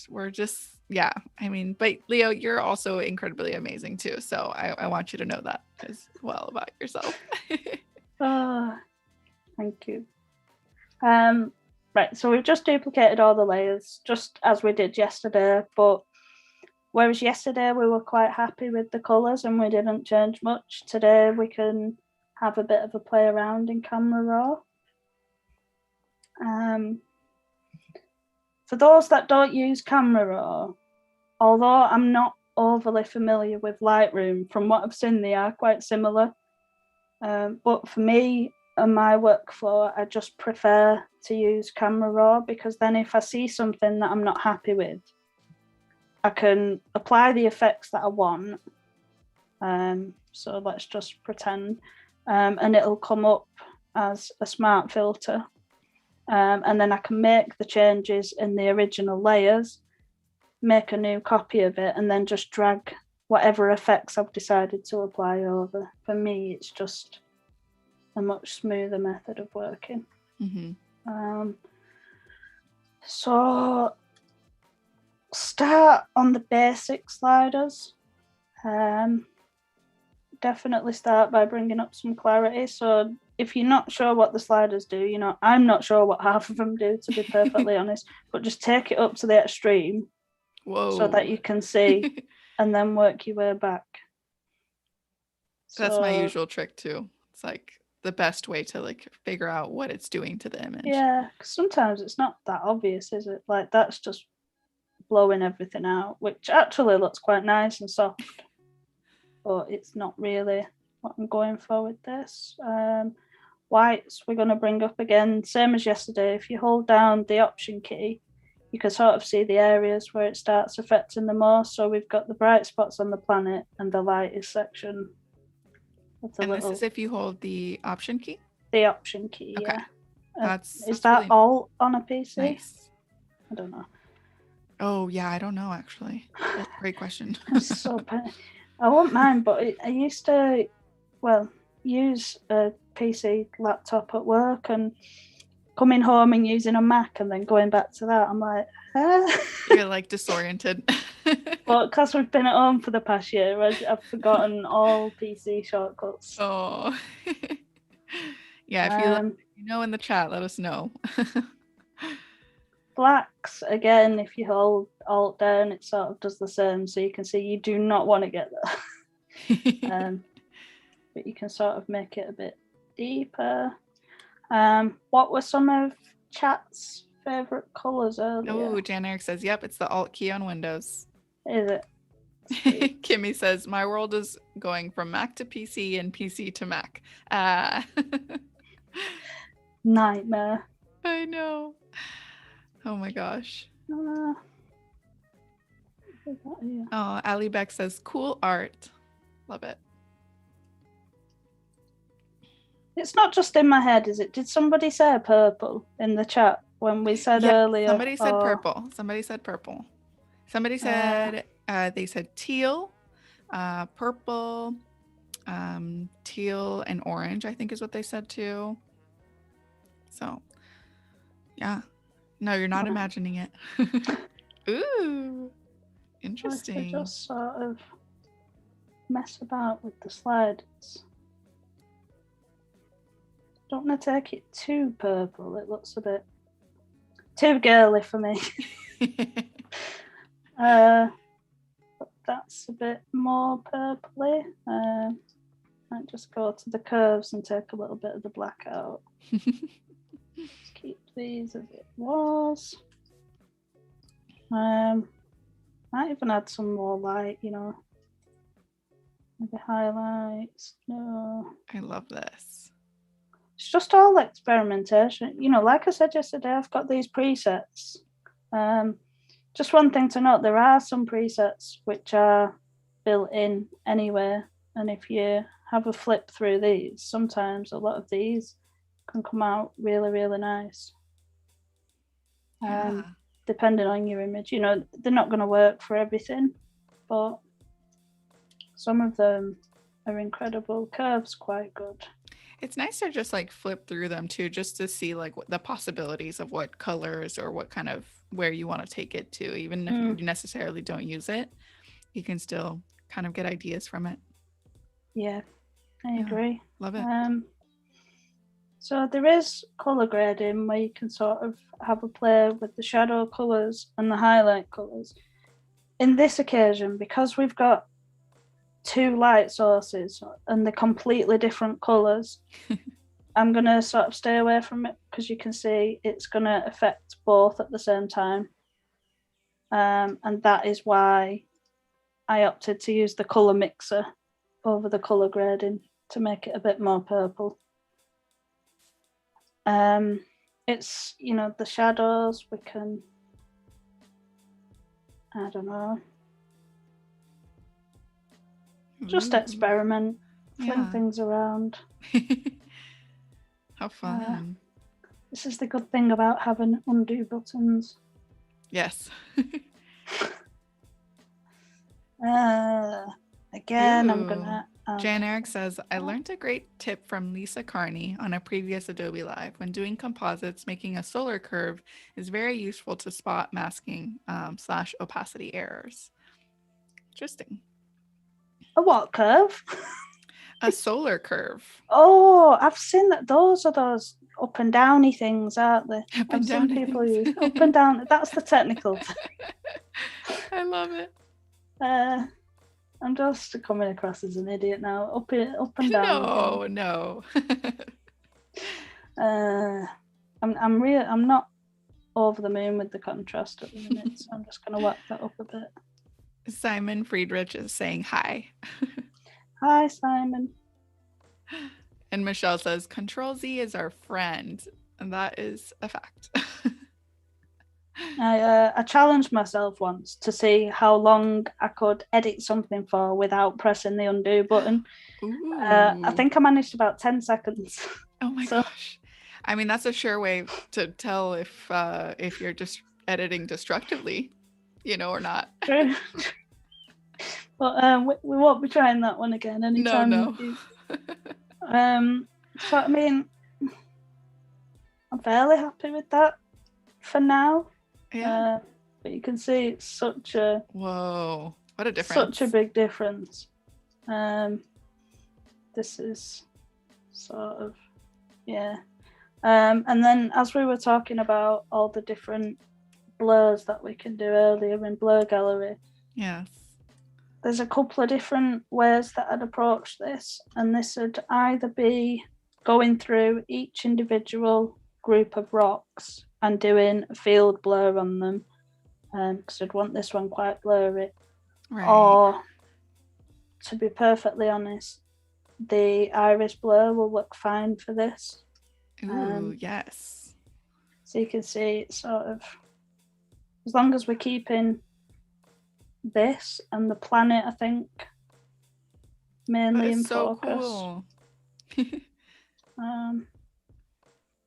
we're just, yeah, I mean, but Leo, you're also incredibly amazing too. So I want you to know that as well about yourself. Thank you. Right, so we've just duplicated all the layers just as we did yesterday, but whereas yesterday we were quite happy with the colours and we didn't change much, today we can have a bit of a play around in Camera Raw. For those that don't use Camera Raw, although I'm not overly familiar with Lightroom, from what I've seen they are quite similar. But for me and my workflow, I just prefer to use Camera Raw because then if I see something that I'm not happy with, I can apply the effects that I want. So let's just pretend, and it'll come up as a smart filter. And then I can make the changes in the original layers, make a new copy of it, and then just drag whatever effects I've decided to apply over. For me, it's just a much smoother method of working. Mm-hmm. So start on the basic sliders. Definitely start by bringing up some clarity. So if you're not sure what the sliders do, I'm not sure what half of them do, to be perfectly honest, but just take it up to the extreme. Whoa. So that you can see and then work your way back. That's my usual trick too. It's like the best way to like figure out what it's doing to the image. Yeah, because sometimes it's not that obvious, is it? Like that's just blowing everything out, which actually looks quite nice and soft, but it's not really what I'm going for with this. Whites we're going to bring up again, same as yesterday. If you hold down the option key, you can sort of see the areas where it starts affecting the most. So we've got the bright spots on the planet and the lightest section. And this is if you hold the option key? The option key, okay. Yeah. Is that really all on a PC? Nice. I don't know. Oh, yeah, I don't know, actually. That's a great question. So I won't mind, but I used to, use a PC laptop at work and coming home and using a Mac and then going back to that, I'm like, You're like disoriented. But because we've been at home for the past year, I've forgotten all PC shortcuts. Oh. Yeah, if you know in the chat, let us know. Blacks, again, if you hold Alt down, it sort of does the same. So you can see you do not want to get there. But you can sort of make it a bit deeper. What were some of chat's favorite colors earlier? Oh, Jan Eric says, yep, it's the Alt key on Windows. Is it? Kimmy says, my world is going from Mac to PC and PC to Mac. Nightmare. I know. Oh my gosh. Oh, Ali Beck says, cool art. Love it. It's not just in my head, is it? Did somebody say purple in the chat when we said earlier? Somebody said purple. Somebody said purple. Somebody said, they said teal, purple, teal and orange, I think is what they said too. So, yeah. No, you're not imagining it. Ooh, interesting. Just sort of mess about with the slides. Don't want to take it too purple. It looks a bit too girly for me. But that's a bit more purpley. Might just go to the curves and take a little bit of the black out. Just keep these as it was. Might even add some more light, maybe highlights. No. I love this. It's just all experimentation. Like I said yesterday, I've got these presets. Just one thing to note, there are some presets which are built in anyway. And if you have a flip through these, sometimes a lot of these can come out really, really nice. Yeah. Depending on your image, they're not going to work for everything, but some of them are incredible. Curves quite good. It's nice to just flip through them too, just to see the possibilities of what colors or what kind of where you want to take it to. Even if you necessarily don't use it, you can still kind of get ideas from it. Yeah, I agree. Love it. So there is color grading where you can sort of have a play with the shadow colors and the highlight colors. In this occasion, because we've got two light sources and they're completely different colors, I'm going to sort of stay away from it because you can see it's going to affect both at the same time. And that is why I opted to use the color mixer over the color grading to make it a bit more purple. It's, the shadows, we can, I don't know, just experiment, fling things around. How fun. This is the good thing about having undo buttons. Yes. Again, I'm gonna. Jan Eric says, I learned a great tip from Lisa Carney on a previous Adobe Live. When doing composites, making a solar curve is very useful to spot masking / opacity errors. Interesting. A what curve? A solar curve. Oh, I've seen that. Those are those up and downy things, aren't they? I've seen people use up and down. That's the technical. I love it. I'm just coming across as an idiot now. Up and down. No. I'm not over the moon with the contrast at the minute, so I'm just going to whack that up a bit. Simon Friedrich is saying hi. Hi, Simon. And Michelle says, Control Z is our friend. And that is a fact. I challenged myself once to see how long I could edit something for without pressing the undo button. I think I managed about 10 seconds. Oh my gosh. I mean, that's a sure way to tell if you're just editing destructively, or not. True. But we won't be trying that one again anytime. No. So I mean, I'm fairly happy with that for now. Yeah. But you can see it's such a whoa, what a difference! Such a big difference. This is sort of and then as we were talking about all the different blurs that we can do earlier in Blur Gallery, yes, there's a couple of different ways that I'd approach this, and this would either be going through each individual group of rocks and doing a field blur on them, because I'd want this one quite blurry. Right. Or, to be perfectly honest, the iris blur will work fine for this. Ooh, yes. So you can see it's sort of, as long as we're keeping this and the planet, I think, mainly in focus. So cool.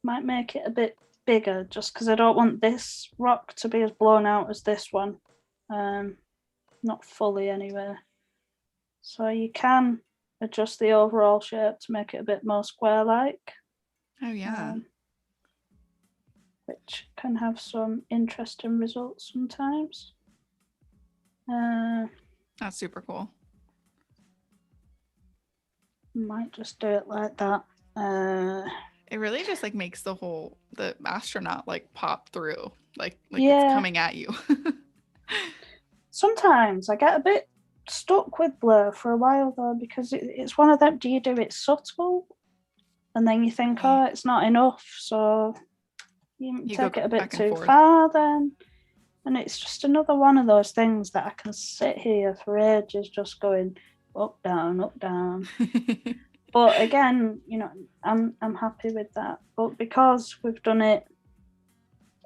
Might make it a bit bigger just because I don't want this rock to be as blown out as this one. Not fully anyway. So you can adjust the overall shape to make it a bit more square-like. Oh yeah. which can have some interesting results sometimes. That's super cool. Might just do it like that. It really just like makes the astronaut like pop through, like yeah. It's coming at you. Sometimes I get a bit stuck with blur for a while though, because it's one of them, do you do it subtle and then you think, oh, it's not enough, so you take it a bit too far then, and it's just another one of those things that I can sit here for ages just going up down. But again, you know, I'm happy with that. But because we've done it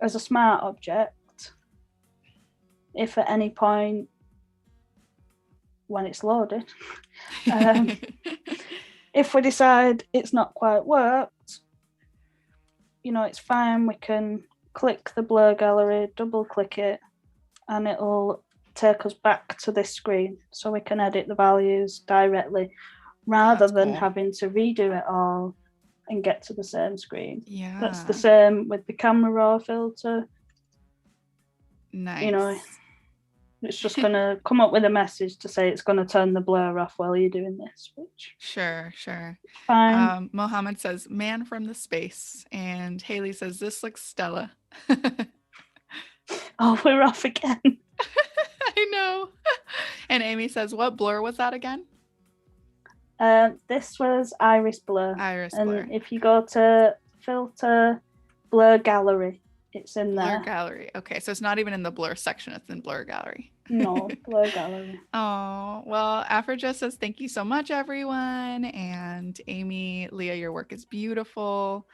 as a smart object, if at any point when it's loaded, if we decide it's not quite worked, you know, it's fine. We can click the blur gallery, double click it, and it'll take us back to this screen so we can edit the values directly rather than having to redo it all and get to the same screen. Yeah. That's the same with the camera raw filter. Nice. You know, it's just going to come up with a message to say it's going to turn the blur off while you're doing this, which... Sure. Fine. Mohammed says, man from the space. And Haley says, this looks Stella. Oh, we're off again. I know. And Amy says, what blur was that again? This was Iris Blur. Blur. And if you go to filter, blur gallery, it's in there. Blur gallery. Okay, so it's not even in the blur section, it's in blur gallery. No, blur gallery. Oh, well, Afroja says thank you so much, everyone. And Amy, Leah, your work is beautiful.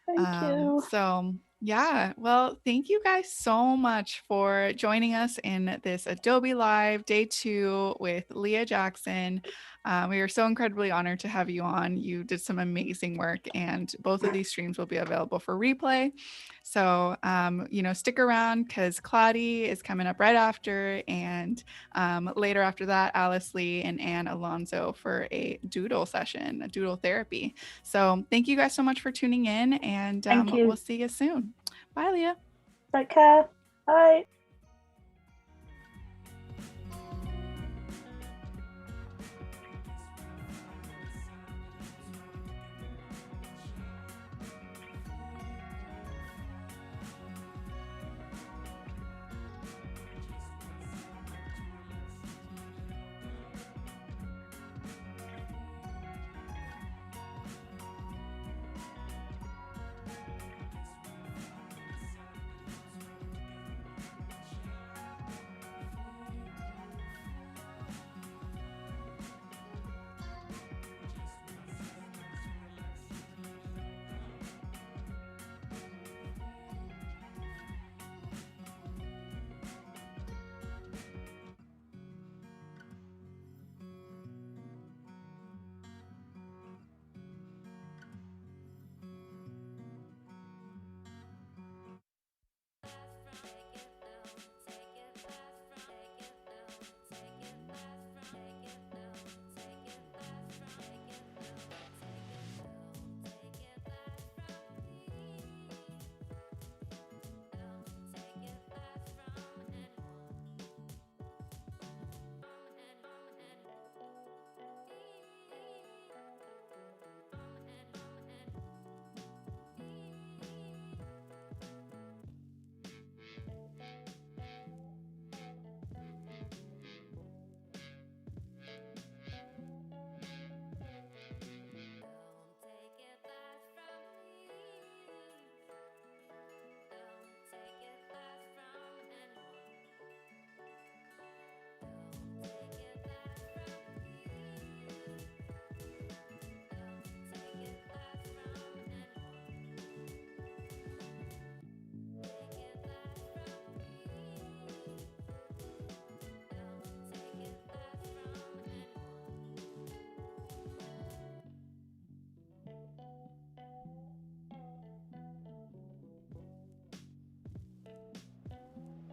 Thank you. So yeah, well, thank you guys so much for joining us in this Adobe Live Day 2 with Leah Jackson. We are so incredibly honored to have you on. You did some amazing work, and both of these streams will be available for replay. So, you know, stick around because Claudia is coming up right after, and later after that, Alice Lee and Anne Alonso for a doodle session, a doodle therapy. So thank you guys so much for tuning in, and we'll see you soon. Bye, Leah. Take care. Bye.